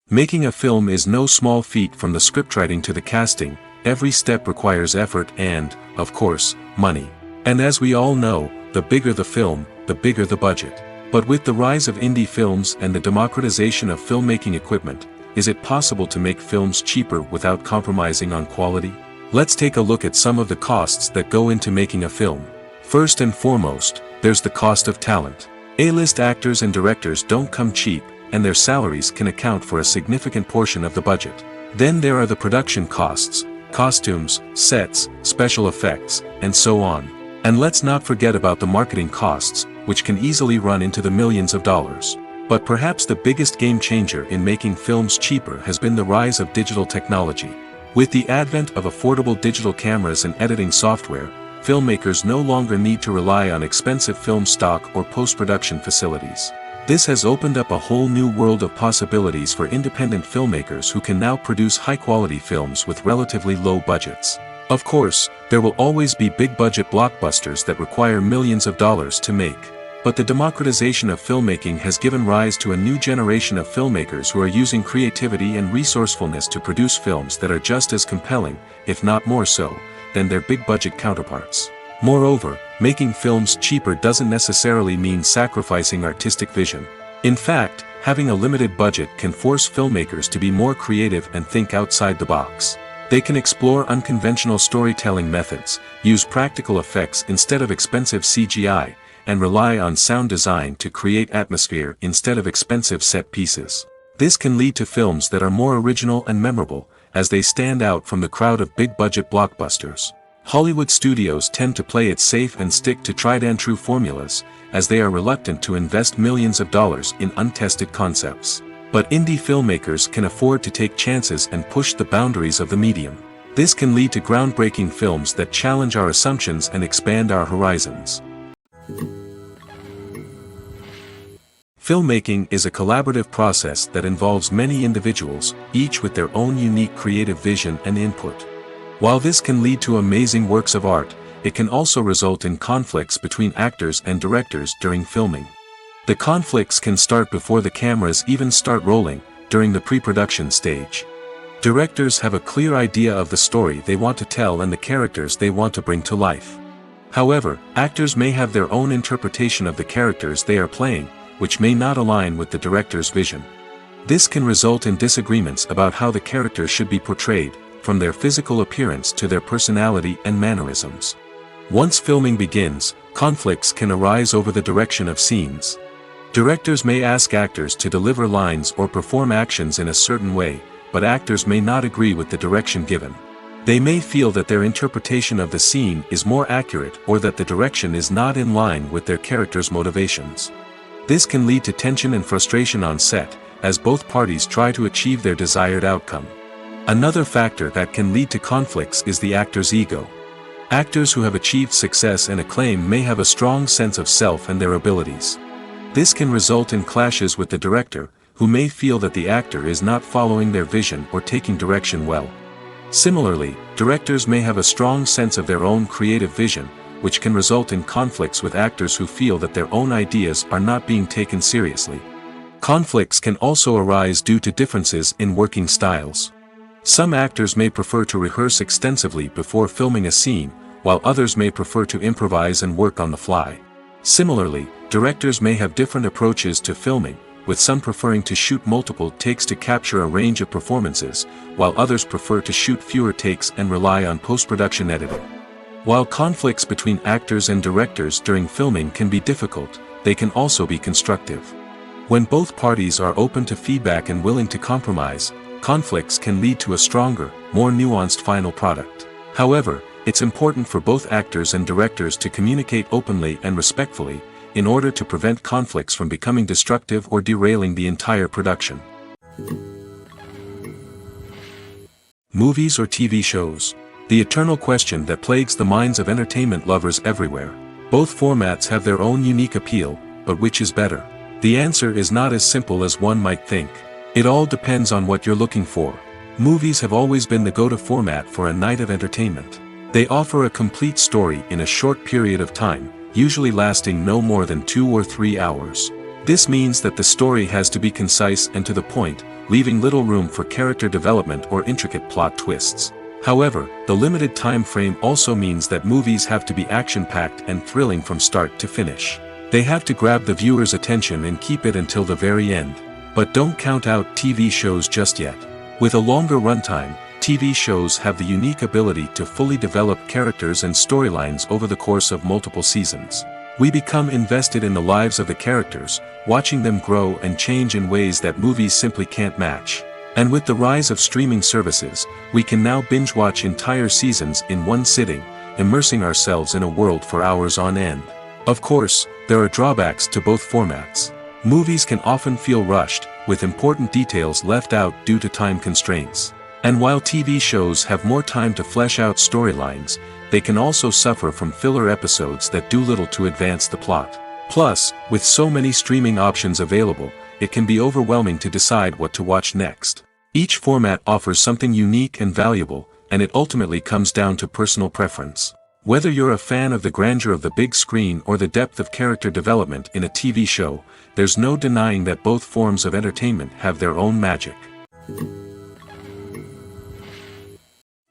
Making a film is no small feat. From the scriptwriting to the casting, every step requires effort and, of course, money. And as we all know, the bigger the film, the bigger the budget. But with the rise of indie films and the democratization of filmmaking equipment, is it possible to make films cheaper without compromising on quality? Let's take a look at some of the costs that go into making a film. First and foremost, there's the cost of talent. A-list actors and directors don't come cheap, and their salaries can account for a significant portion of the budget. Then there are the production costs, costumes, sets, special effects, and so on. And let's not forget about the marketing costs, which can easily run into the millions of dollars. But perhaps the biggest game changer in making films cheaper has been the rise of digital technology. With the advent of affordable digital cameras and editing software, filmmakers no longer need to rely on expensive film stock or post-production facilities. This has opened up a whole new world of possibilities for independent filmmakers who can now produce high-quality films with relatively low budgets. Of course, there will always be big-budget blockbusters that require millions of dollars to make. But the democratization of filmmaking has given rise to a new generation of filmmakers who are using creativity and resourcefulness to produce films that are just as compelling, if not more so, than their big-budget counterparts. Moreover, making films cheaper doesn't necessarily mean sacrificing artistic vision. In fact, having a limited budget can force filmmakers to be more creative and think outside the box. They can explore unconventional storytelling methods, use practical effects instead of expensive CGI, and rely on sound design to create atmosphere instead of expensive set pieces. This can lead to films that are more original and memorable, as they stand out from the crowd of big-budget blockbusters. Hollywood studios tend to play it safe and stick to tried-and-true formulas, as they are reluctant to invest millions of dollars in untested concepts. But indie filmmakers can afford to take chances and push the boundaries of the medium. This can lead to groundbreaking films that challenge our assumptions and expand our horizons. Filmmaking is a collaborative process that involves many individuals, each with their own unique creative vision and input. While this can lead to amazing works of art, it can also result in conflicts between actors and directors during filming. The conflicts can start before the cameras even start rolling, during the pre-production stage. Directors have a clear idea of the story they want to tell and the characters they want to bring to life. However, actors may have their own interpretation of the characters they are playing, which may not align with the director's vision. This can result in disagreements about how the characters should be portrayed, from their physical appearance to their personality and mannerisms. Once filming begins, conflicts can arise over the direction of scenes. Directors may ask actors to deliver lines or perform actions in a certain way, but actors may not agree with the direction given. They may feel that their interpretation of the scene is more accurate or that the direction is not in line with their character's motivations. This can lead to tension and frustration on set, as both parties try to achieve their desired outcome. Another factor that can lead to conflicts is the actor's ego. Actors who have achieved success and acclaim may have a strong sense of self and their abilities. This can result in clashes with the director, who may feel that the actor is not following their vision or taking direction well. Similarly, directors may have a strong sense of their own creative vision, which can result in conflicts with actors who feel that their own ideas are not being taken seriously. Conflicts can also arise due to differences in working styles. Some actors may prefer to rehearse extensively before filming a scene, while others may prefer to improvise and work on the fly. Similarly, directors may have different approaches to filming, with some preferring to shoot multiple takes to capture a range of performances, while others prefer to shoot fewer takes and rely on post-production editing. While conflicts between actors and directors during filming can be difficult, they can also be constructive. When both parties are open to feedback and willing to compromise, conflicts can lead to a stronger, more nuanced final product. However, it's important for both actors and directors to communicate openly and respectfully, in order to prevent conflicts from becoming destructive or derailing the entire production. Movies or TV shows? The eternal question that plagues the minds of entertainment lovers everywhere. Both formats have their own unique appeal, but which is better? The answer is not as simple as one might think. It all depends on what you're looking for. Movies have always been the go-to format for a night of entertainment. They offer a complete story in a short period of time, usually lasting no more than 2 or 3 hours. This means that the story has to be concise and to the point, leaving little room for character development or intricate plot twists. However, the limited time frame also means that movies have to be action-packed and thrilling from start to finish. They have to grab the viewer's attention and keep it until the very end. But don't count out TV shows just yet. With a longer runtime, TV shows have the unique ability to fully develop characters and storylines over the course of multiple seasons. We become invested in the lives of the characters, watching them grow and change in ways that movies simply can't match. And with the rise of streaming services, we can now binge-watch entire seasons in one sitting, immersing ourselves in a world for hours on end. Of course, there are drawbacks to both formats. Movies can often feel rushed, with important details left out due to time constraints. And while TV shows have more time to flesh out storylines, they can also suffer from filler episodes that do little to advance the plot. Plus, with so many streaming options available, it can be overwhelming to decide what to watch next. Each format offers something unique and valuable, and it ultimately comes down to personal preference. Whether you're a fan of the grandeur of the big screen or the depth of character development in a TV show, there's no denying that both forms of entertainment have their own magic.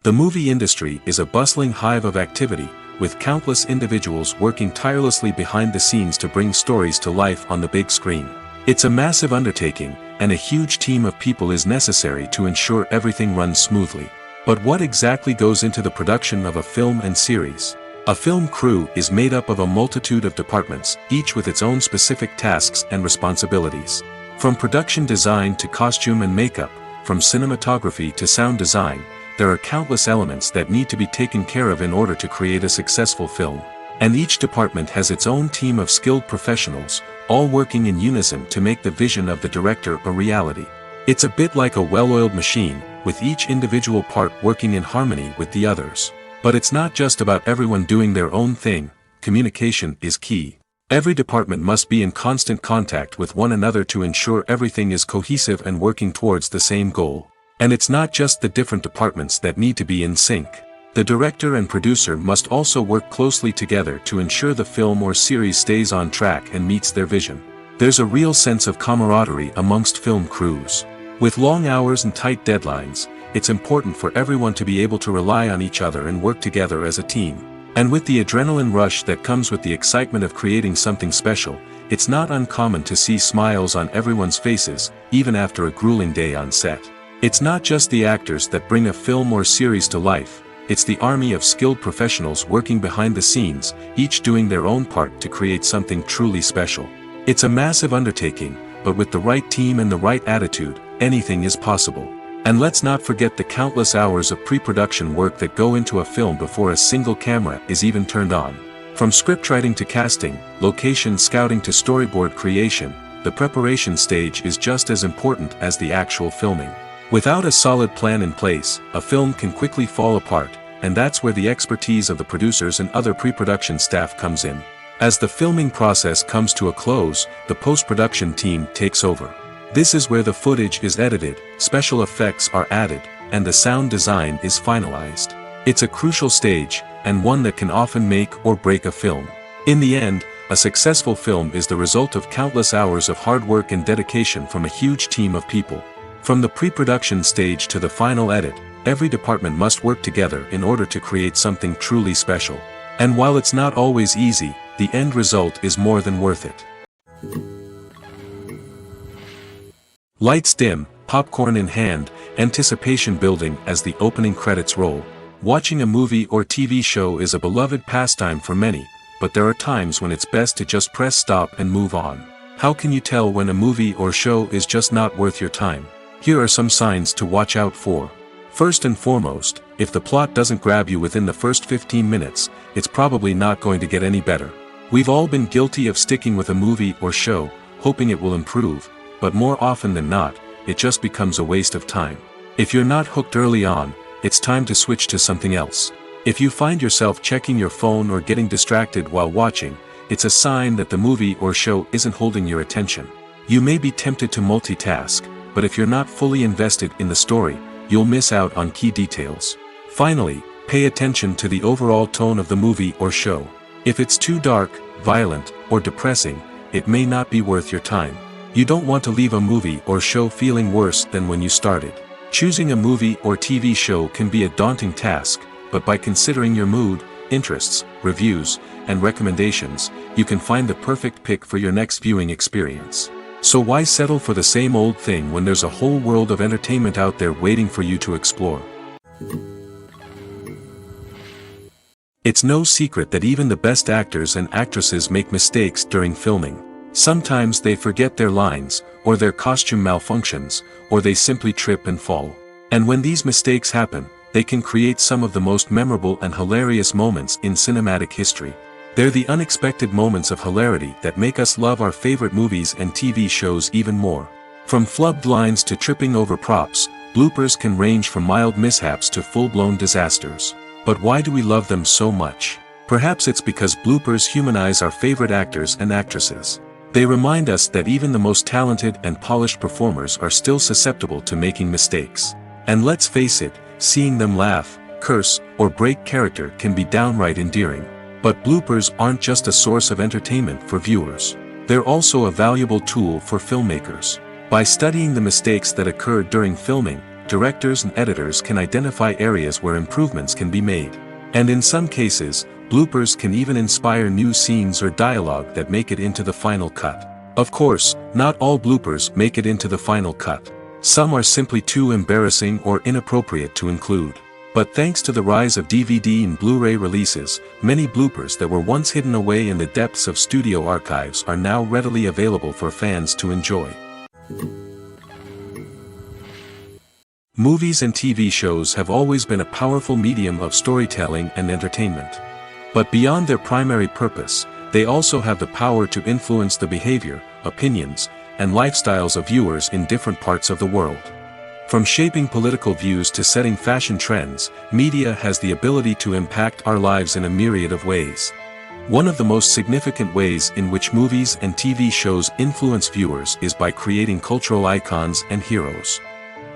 The movie industry is a bustling hive of activity, with countless individuals working tirelessly behind the scenes to bring stories to life on the big screen. It's a massive undertaking, and a huge team of people is necessary to ensure everything runs smoothly. But what exactly goes into the production of a film and series? A film crew is made up of a multitude of departments, each with its own specific tasks and responsibilities. From production design to costume and makeup, from cinematography to sound design, there are countless elements that need to be taken care of in order to create a successful film. And each department has its own team of skilled professionals, all working in unison to make the vision of the director a reality. It's a bit like a well-oiled machine, with each individual part working in harmony with the others. But it's not just about everyone doing their own thing. Communication is key. Every department must be in constant contact with one another to ensure everything is cohesive and working towards the same goal. And it's not just the different departments that need to be in sync. The director and producer must also work closely together to ensure the film or series stays on track and meets their vision. There's a real sense of camaraderie amongst film crews. With long hours and tight deadlines, it's important for everyone to be able to rely on each other and work together as a team. And with the adrenaline rush that comes with the excitement of creating something special, it's not uncommon to see smiles on everyone's faces, even after a grueling day on set. It's not just the actors that bring a film or series to life, it's the army of skilled professionals working behind the scenes, each doing their own part to create something truly special. It's a massive undertaking, but with the right team and the right attitude, anything is possible. And let's not forget the countless hours of pre-production work that go into a film before a single camera is even turned on. From scriptwriting to casting, location scouting to storyboard creation, the preparation stage is just as important as the actual filming. Without a solid plan in place, a film can quickly fall apart, and that's where the expertise of the producers and other pre-production staff comes in. As the filming process comes to a close, the post-production team takes over. This is where the footage is edited, special effects are added, and the sound design is finalized. It's a crucial stage, and one that can often make or break a film. In the end, a successful film is the result of countless hours of hard work and dedication from a huge team of people. From the pre-production stage to the final edit, every department must work together in order to create something truly special. And while it's not always easy, the end result is more than worth it. Lights dim, popcorn in hand, anticipation building as the opening credits roll. Watching a movie or TV show is a beloved pastime for many, but there are times when it's best to just press stop and move on. How can you tell when a movie or show is just not worth your time? Here are some signs to watch out for. First and foremost, if the plot doesn't grab you within the first 15 minutes, it's probably not going to get any better. We've all been guilty of sticking with a movie or show, hoping it will improve, but more often than not, it just becomes a waste of time. If you're not hooked early on, it's time to switch to something else. If you find yourself checking your phone or getting distracted while watching, it's a sign that the movie or show isn't holding your attention. You may be tempted to multitask, but if you're not fully invested in the story, you'll miss out on key details. Finally, pay attention to the overall tone of the movie or show. If it's too dark, violent, or depressing, it may not be worth your time. You don't want to leave a movie or show feeling worse than when you started. Choosing a movie or TV show can be a daunting task, but by considering your mood, interests, reviews, and recommendations, you can find the perfect pick for your next viewing experience. So why settle for the same old thing when there's a whole world of entertainment out there waiting for you to explore? It's no secret that even the best actors and actresses make mistakes during filming. Sometimes they forget their lines, or their costume malfunctions, or they simply trip and fall. And when these mistakes happen, they can create some of the most memorable and hilarious moments in cinematic history. They're the unexpected moments of hilarity that make us love our favorite movies and TV shows even more. From flubbed lines to tripping over props, bloopers can range from mild mishaps to full-blown disasters. But why do we love them so much? Perhaps it's because bloopers humanize our favorite actors and actresses. They remind us that even the most talented and polished performers are still susceptible to making mistakes. And let's face it, seeing them laugh, curse, or break character can be downright endearing. But bloopers aren't just a source of entertainment for viewers. They're also a valuable tool for filmmakers. By studying the mistakes that occurred during filming, directors and editors can identify areas where improvements can be made. And in some cases, bloopers can even inspire new scenes or dialogue that make it into the final cut. Of course, not all bloopers make it into the final cut. Some are simply too embarrassing or inappropriate to include. But thanks to the rise of DVD and Blu-ray releases, many bloopers that were once hidden away in the depths of studio archives are now readily available for fans to enjoy. Movies and TV shows have always been a powerful medium of storytelling and entertainment. But beyond their primary purpose, they also have the power to influence the behavior, opinions, and lifestyles of viewers in different parts of the world. From shaping political views to setting fashion trends, media has the ability to impact our lives in a myriad of ways. One of the most significant ways in which movies and TV shows influence viewers is by creating cultural icons and heroes.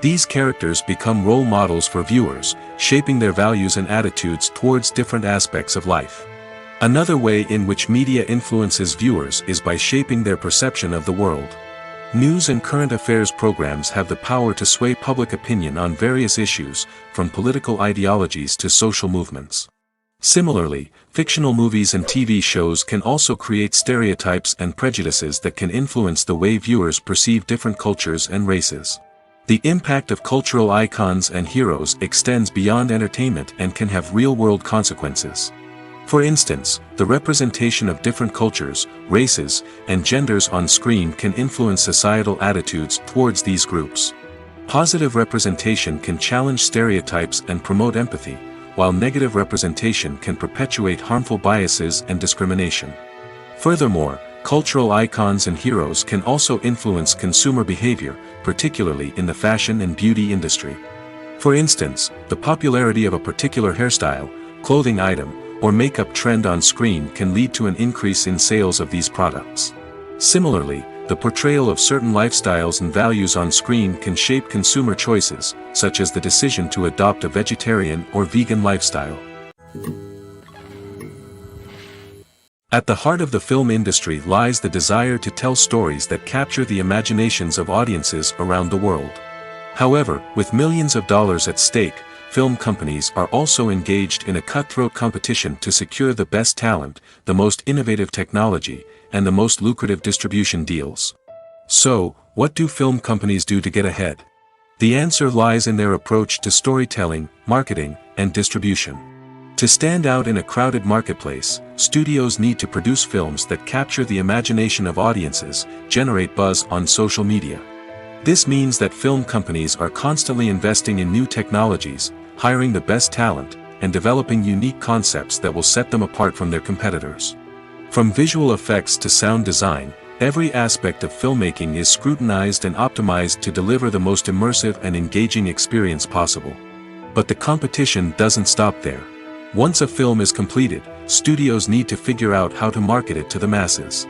These characters become role models for viewers, shaping their values and attitudes towards different aspects of life. Another way in which media influences viewers is by shaping their perception of the world. News and current affairs programs have the power to sway public opinion on various issues, from political ideologies to social movements. Similarly, fictional movies and TV shows can also create stereotypes and prejudices that can influence the way viewers perceive different cultures and races. The impact of cultural icons and heroes extends beyond entertainment and can have real-world consequences. For instance, the representation of different cultures, races, and genders on screen can influence societal attitudes towards these groups. Positive representation can challenge stereotypes and promote empathy, while negative representation can perpetuate harmful biases and discrimination. Furthermore, cultural icons and heroes can also influence consumer behavior, particularly in the fashion and beauty industry. For instance, the popularity of a particular hairstyle, clothing item, or makeup trend on screen can lead to an increase in sales of these products. Similarly, the portrayal of certain lifestyles and values on screen can shape consumer choices, such as the decision to adopt a vegetarian or vegan lifestyle. At the heart of the film industry lies the desire to tell stories that capture the imaginations of audiences around the world. However, with millions of dollars at stake, film companies are also engaged in a cutthroat competition to secure the best talent, the most innovative technology, and the most lucrative distribution deals. So, what do film companies do to get ahead? The answer lies in their approach to storytelling, marketing, and distribution. To stand out in a crowded marketplace, studios need to produce films that capture the imagination of audiences, generate buzz on social media. This means that film companies are constantly investing in new technologies, hiring the best talent, and developing unique concepts that will set them apart from their competitors. From visual effects to sound design, every aspect of filmmaking is scrutinized and optimized to deliver the most immersive and engaging experience possible. But the competition doesn't stop there. Once a film is completed, studios need to figure out how to market it to the masses.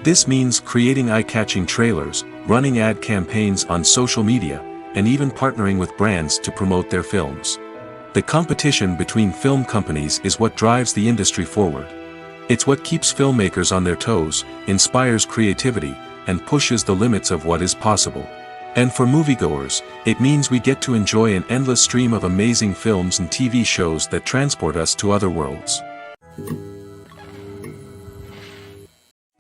This means creating eye-catching trailers, running ad campaigns on social media, and even partnering with brands to promote their films. The competition between film companies is what drives the industry forward. It's what keeps filmmakers on their toes, inspires creativity, and pushes the limits of what is possible. And for moviegoers, it means we get to enjoy an endless stream of amazing films and TV shows that transport us to other worlds.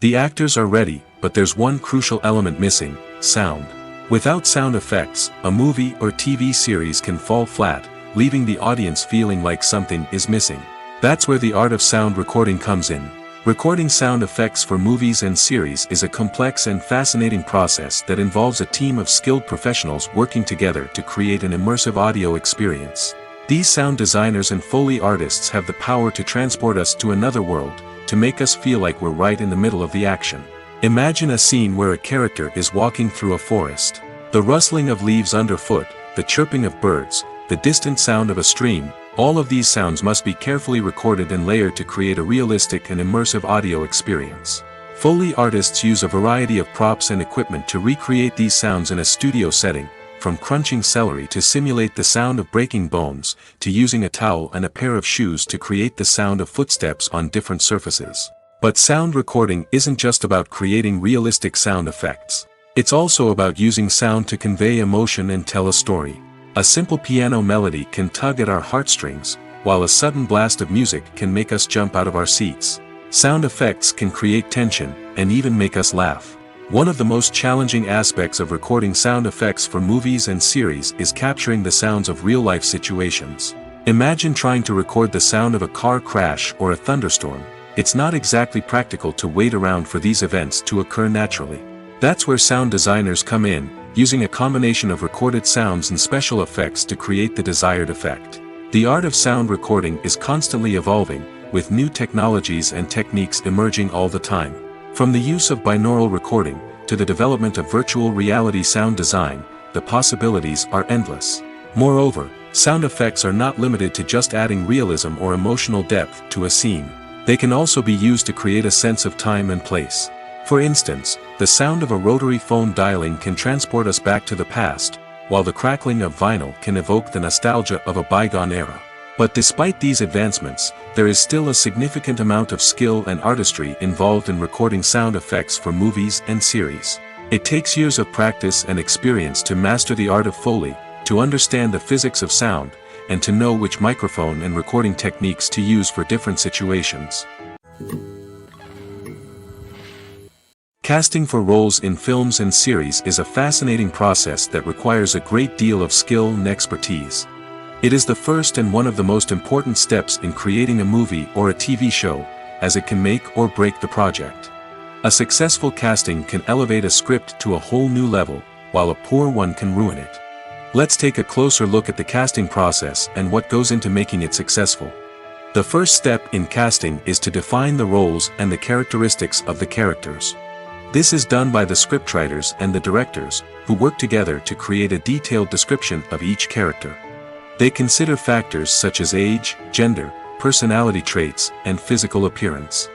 The actors are ready, but there's one crucial element missing: sound. Without sound effects, a movie or TV series can fall flat, leaving the audience feeling like something is missing. That's where the art of sound recording comes in. Recording sound effects for movies and series is a complex and fascinating process that involves a team of skilled professionals working together to create an immersive audio experience. These sound designers and Foley artists have the power to transport us to another world, to make us feel like we're right in the middle of the action. Imagine a scene where a character is walking through a forest. The rustling of leaves underfoot, the chirping of birds, the distant sound of a stream, all of these sounds must be carefully recorded and layered to create a realistic and immersive audio experience. Foley artists use a variety of props and equipment to recreate these sounds in a studio setting, from crunching celery to simulate the sound of breaking bones, to using a towel and a pair of shoes to create the sound of footsteps on different surfaces. But sound recording isn't just about creating realistic sound effects. It's also about using sound to convey emotion and tell a story. A simple piano melody can tug at our heartstrings, while a sudden blast of music can make us jump out of our seats. Sound effects can create tension, and even make us laugh. One of the most challenging aspects of recording sound effects for movies and series is capturing the sounds of real-life situations. Imagine trying to record the sound of a car crash or a thunderstorm. It's not exactly practical to wait around for these events to occur naturally. That's where sound designers come in, using a combination of recorded sounds and special effects to create the desired effect. The art of sound recording is constantly evolving, with new technologies and techniques emerging all the time. From the use of binaural recording, to the development of virtual reality sound design, the possibilities are endless. Moreover, sound effects are not limited to just adding realism or emotional depth to a scene. They can also be used to create a sense of time and place. For instance, the sound of a rotary phone dialing can transport us back to the past, while the crackling of vinyl can evoke the nostalgia of a bygone era. But despite these advancements, there is still a significant amount of skill and artistry involved in recording sound effects for movies and series. It takes years of practice and experience to master the art of Foley, to understand the physics of sound, and to know which microphone and recording techniques to use for different situations. Casting for roles in films and series is a fascinating process that requires a great deal of skill and expertise. It is the first and one of the most important steps in creating a movie or a TV show, as it can make or break the project. A successful casting can elevate a script to a whole new level, while a poor one can ruin it. Let's take a closer look at the casting process and what goes into making it successful. The first step in casting is to define the roles and the characteristics of the characters. This is done by the scriptwriters and the directors, who work together to create a detailed description of each character. They consider factors such as age, gender, personality traits, and physical appearance.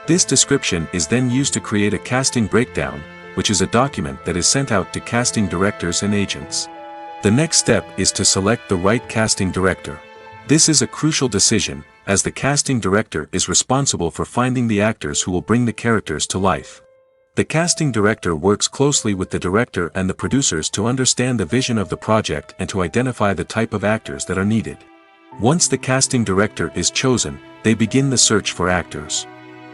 This description is then used to create a casting breakdown, which is a document that is sent out to casting directors and agents. The next step is to select the right casting director. This is a crucial decision, as the casting director is responsible for finding the actors who will bring the characters to life. The casting director works closely with the director and the producers to understand the vision of the project and to identify the type of actors that are needed. Once the casting director is chosen, they begin the search for actors.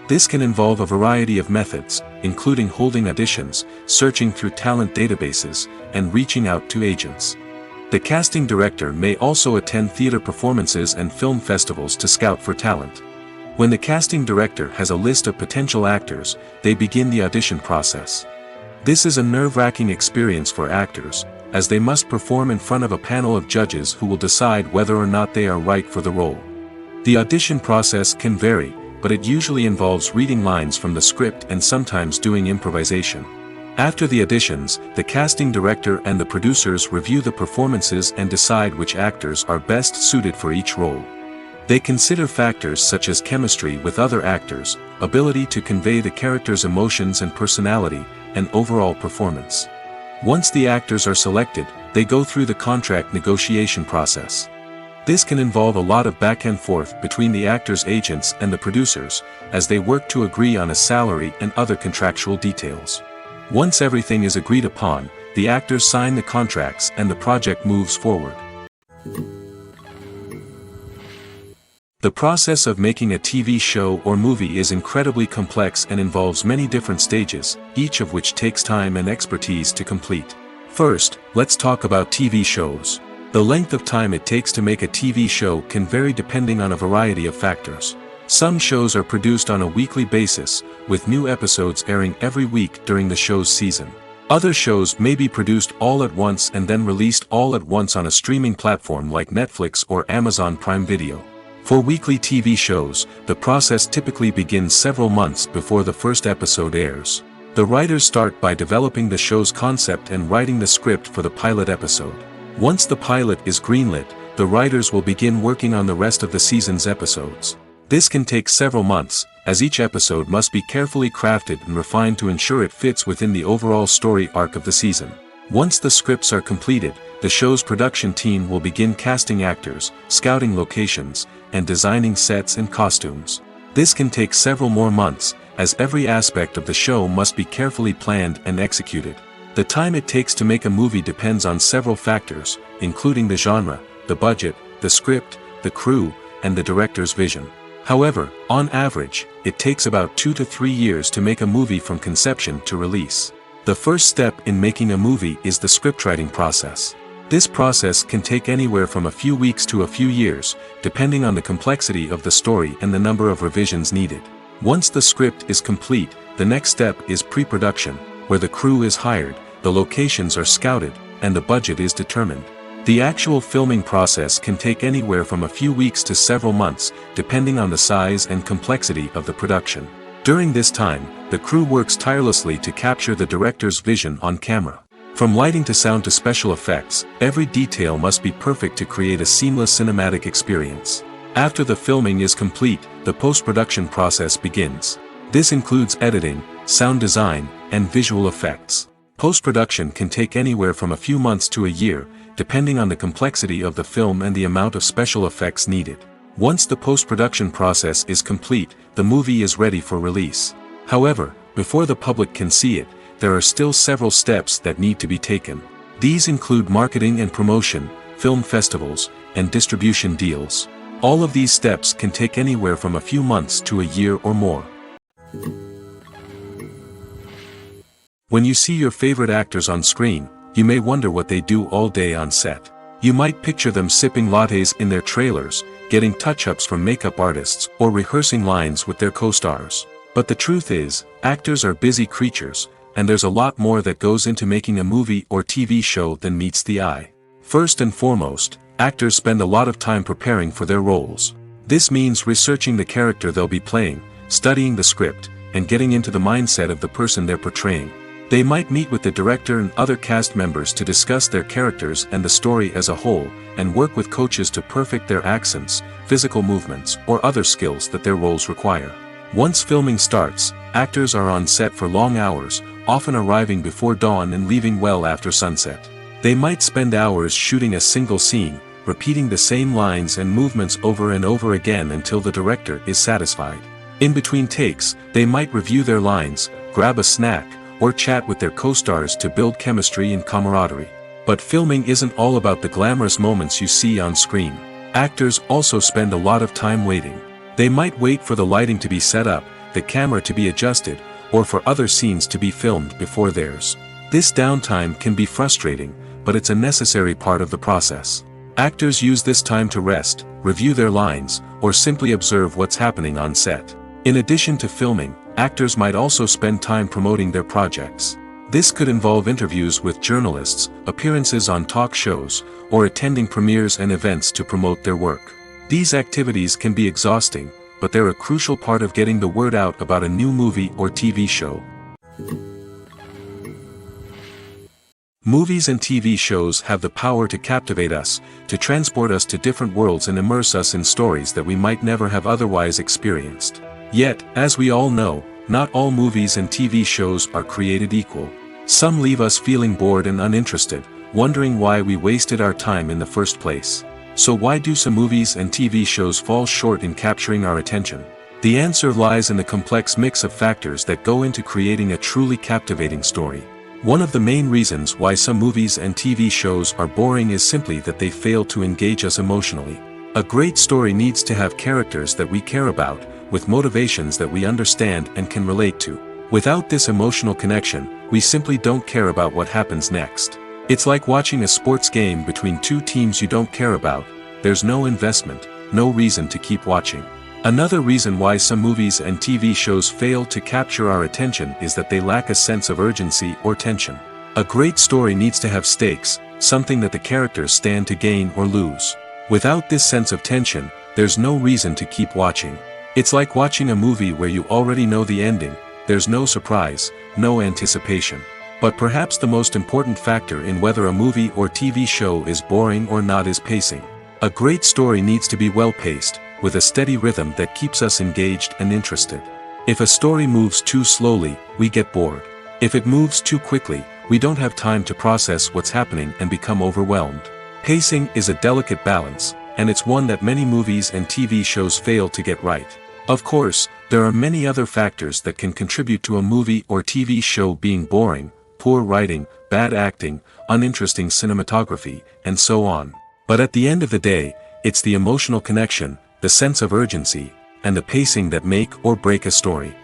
This can involve a variety of methods, including holding auditions, searching through talent databases, and reaching out to agents. The casting director may also attend theater performances and film festivals to scout for talent. When the casting director has a list of potential actors, they begin the audition process. This is a nerve-wracking experience for actors, as they must perform in front of a panel of judges who will decide whether or not they are right for the role. The audition process can vary, but it usually involves reading lines from the script and sometimes doing improvisation. After the auditions, the casting director and the producers review the performances and decide which actors are best suited for each role. They consider factors such as chemistry with other actors, ability to convey the character's emotions and personality, and overall performance. Once the actors are selected, they go through the contract negotiation process. This can involve a lot of back and forth between the actors' agents and the producers, as they work to agree on a salary and other contractual details. Once everything is agreed upon, the actors sign the contracts and the project moves forward. The process of making a TV show or movie is incredibly complex and involves many different stages, each of which takes time and expertise to complete. First, let's talk about TV shows. The length of time it takes to make a TV show can vary depending on a variety of factors. Some shows are produced on a weekly basis, with new episodes airing every week during the show's season. Other shows may be produced all at once and then released all at once on a streaming platform like Netflix or Amazon Prime Video. For weekly TV shows, the process typically begins several months before the first episode airs. The writers start by developing the show's concept and writing the script for the pilot episode. Once the pilot is greenlit, the writers will begin working on the rest of the season's episodes. This can take several months, as each episode must be carefully crafted and refined to ensure it fits within the overall story arc of the season. Once the scripts are completed, the show's production team will begin casting actors, scouting locations, and designing sets and costumes. This can take several more months, as every aspect of the show must be carefully planned and executed. The time it takes to make a movie depends on several factors, including the genre, the budget, the script, the crew, and the director's vision. However, on average, it takes about 2 to 3 years to make a movie from conception to release. The first step in making a movie is the scriptwriting process. This process can take anywhere from a few weeks to a few years, depending on the complexity of the story and the number of revisions needed. Once the script is complete, the next step is pre-production, where the crew is hired, the locations are scouted, and the budget is determined. The actual filming process can take anywhere from a few weeks to several months, depending on the size and complexity of the production. During this time, the crew works tirelessly to capture the director's vision on camera. From lighting to sound to special effects, every detail must be perfect to create a seamless cinematic experience. After the filming is complete, the post-production process begins. This includes editing, sound design, and visual effects. Post-production can take anywhere from a few months to a year, depending on the complexity of the film and the amount of special effects needed. Once the post-production process is complete, the movie is ready for release. However, before the public can see it, there are still several steps that need to be taken. These include marketing and promotion, film festivals, and distribution deals. All of these steps can take anywhere from a few months to a year or more. When you see your favorite actors on screen, you may wonder what they do all day on set. You might picture them sipping lattes in their trailers, getting touch-ups from makeup artists, or rehearsing lines with their co-stars. But the truth is, actors are busy creatures, and there's a lot more that goes into making a movie or TV show than meets the eye. First and foremost, actors spend a lot of time preparing for their roles. This means researching the character they'll be playing, studying the script, and getting into the mindset of the person they're portraying. They might meet with the director and other cast members to discuss their characters and the story as a whole, and work with coaches to perfect their accents, physical movements, or other skills that their roles require. Once filming starts, actors are on set for long hours, often arriving before dawn and leaving well after sunset. They might spend hours shooting a single scene, repeating the same lines and movements over and over again until the director is satisfied. In between takes, they might review their lines, grab a snack, or chat with their co-stars to build chemistry and camaraderie. But filming isn't all about the glamorous moments you see on screen. Actors also spend a lot of time waiting. They might wait for the lighting to be set up, the camera to be adjusted, or for other scenes to be filmed before theirs. This downtime can be frustrating, but it's a necessary part of the process. Actors use this time to rest, review their lines, or simply observe what's happening on set. In addition to filming, actors might also spend time promoting their projects. This could involve interviews with journalists, appearances on talk shows, or attending premieres and events to promote their work. These activities can be exhausting, but they're a crucial part of getting the word out about a new movie or TV show. Movies and TV shows have the power to captivate us, to transport us to different worlds and immerse us in stories that we might never have otherwise experienced. Yet, as we all know, not all movies and TV shows are created equal. Some leave us feeling bored and uninterested, wondering why we wasted our time in the first place. So why do some movies and TV shows fall short in capturing our attention? The answer lies in the complex mix of factors that go into creating a truly captivating story. One of the main reasons why some movies and TV shows are boring is simply that they fail to engage us emotionally. A great story needs to have characters that we care about, with motivations that we understand and can relate to. Without this emotional connection, we simply don't care about what happens next. It's like watching a sports game between two teams you don't care about. There's no investment, no reason to keep watching. Another reason why some movies and TV shows fail to capture our attention is that they lack a sense of urgency or tension. A great story needs to have stakes, something that the characters stand to gain or lose. Without this sense of tension, there's no reason to keep watching. It's like watching a movie where you already know the ending. There's no surprise, no anticipation. But perhaps the most important factor in whether a movie or TV show is boring or not is pacing. A great story needs to be well-paced, with a steady rhythm that keeps us engaged and interested. If a story moves too slowly, we get bored. If it moves too quickly, we don't have time to process what's happening and become overwhelmed. Pacing is a delicate balance, and it's one that many movies and TV shows fail to get right. Of course, there are many other factors that can contribute to a movie or TV show being boring: poor writing, bad acting, uninteresting cinematography, and so on. But at the end of the day, it's the emotional connection, the sense of urgency, and the pacing that make or break a story.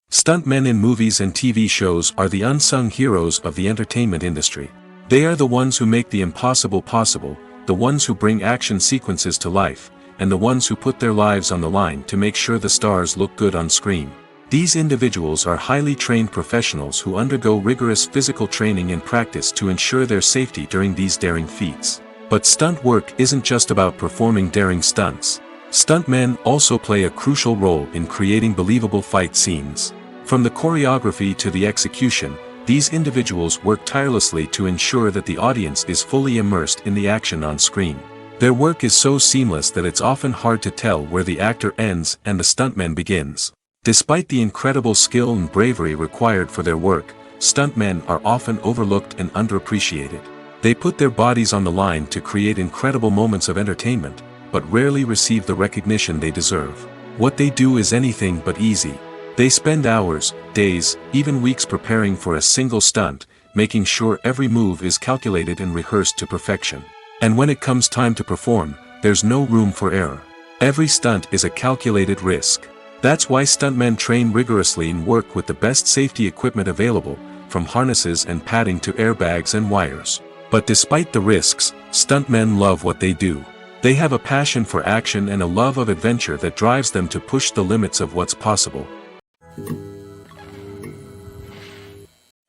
Stuntmen in movies and TV shows are the unsung heroes of the entertainment industry. They are the ones who make the impossible possible, the ones who bring action sequences to life, and the ones who put their lives on the line to make sure the stars look good on screen. These individuals are highly trained professionals who undergo rigorous physical training and practice to ensure their safety during these daring feats. But stunt work isn't just about performing daring stunts. Stuntmen also play a crucial role in creating believable fight scenes. From the choreography to the execution, these individuals work tirelessly to ensure that the audience is fully immersed in the action on screen. Their work is so seamless that it's often hard to tell where the actor ends and the stuntman begins. Despite the incredible skill and bravery required for their work, stuntmen are often overlooked and underappreciated. They put their bodies on the line to create incredible moments of entertainment, but rarely receive the recognition they deserve. What they do is anything but easy. They spend hours, days, even weeks preparing for a single stunt, making sure every move is calculated and rehearsed to perfection. And when it comes time to perform, there's no room for error. Every stunt is a calculated risk. That's why stuntmen train rigorously and work with the best safety equipment available, from harnesses and padding to airbags and wires. But despite the risks, stuntmen love what they do. They have a passion for action and a love of adventure that drives them to push the limits of what's possible.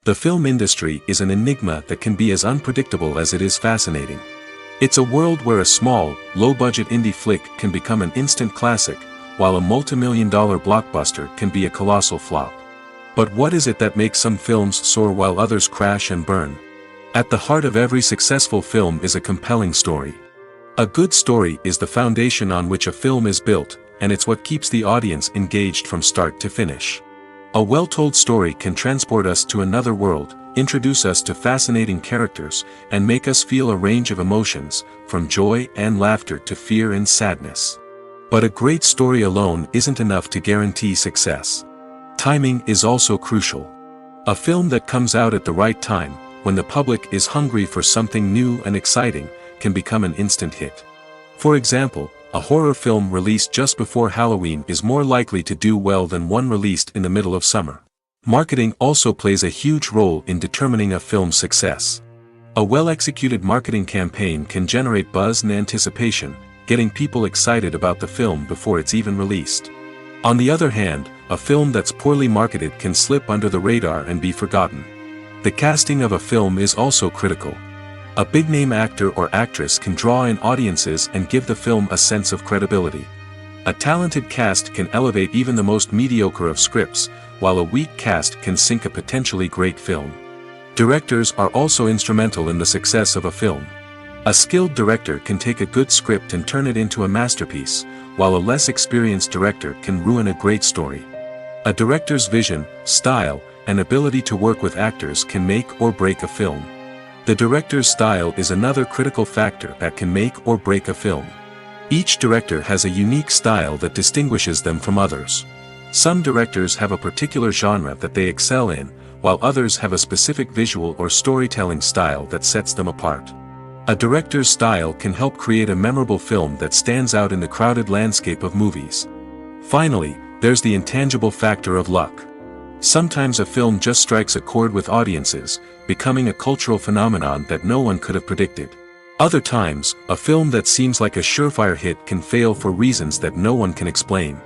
The film industry is an enigma that can be as unpredictable as it is fascinating. It's a world where a small, low-budget indie flick can become an instant classic, while a multi-million-dollar blockbuster can be a colossal flop. But what is it that makes some films soar while others crash and burn? At the heart of every successful film is a compelling story. A good story is the foundation on which a film is built, and it's what keeps the audience engaged from start to finish. A well-told story can transport us to another world, introduce us to fascinating characters, and make us feel a range of emotions, from joy and laughter to fear and sadness. But a great story alone isn't enough to guarantee success. Timing is also crucial. A film that comes out at the right time, when the public is hungry for something new and exciting, can become an instant hit. For example, a horror film released just before Halloween is more likely to do well than one released in the middle of summer. Marketing also plays a huge role in determining a film's success. A well-executed marketing campaign can generate buzz and anticipation, getting people excited about the film before it's even released. On the other hand, a film that's poorly marketed can slip under the radar and be forgotten. The casting of a film is also critical. A big-name actor or actress can draw in audiences and give the film a sense of credibility. A talented cast can elevate even the most mediocre of scripts, while a weak cast can sink a potentially great film. Directors are also instrumental in the success of a film. A skilled director can take a good script and turn it into a masterpiece, while a less experienced director can ruin a great story. A director's vision, style, and ability to work with actors can make or break a film. The director's style is another critical factor that can make or break a film. Each director has a unique style that distinguishes them from others. Some directors have a particular genre that they excel in, while others have a specific visual or storytelling style that sets them apart. A director's style can help create a memorable film that stands out in the crowded landscape of movies. Finally, there's the intangible factor of luck. Sometimes a film just strikes a chord with audiences, becoming a cultural phenomenon that no one could have predicted. Other times, a film that seems like a surefire hit can fail for reasons that no one can explain.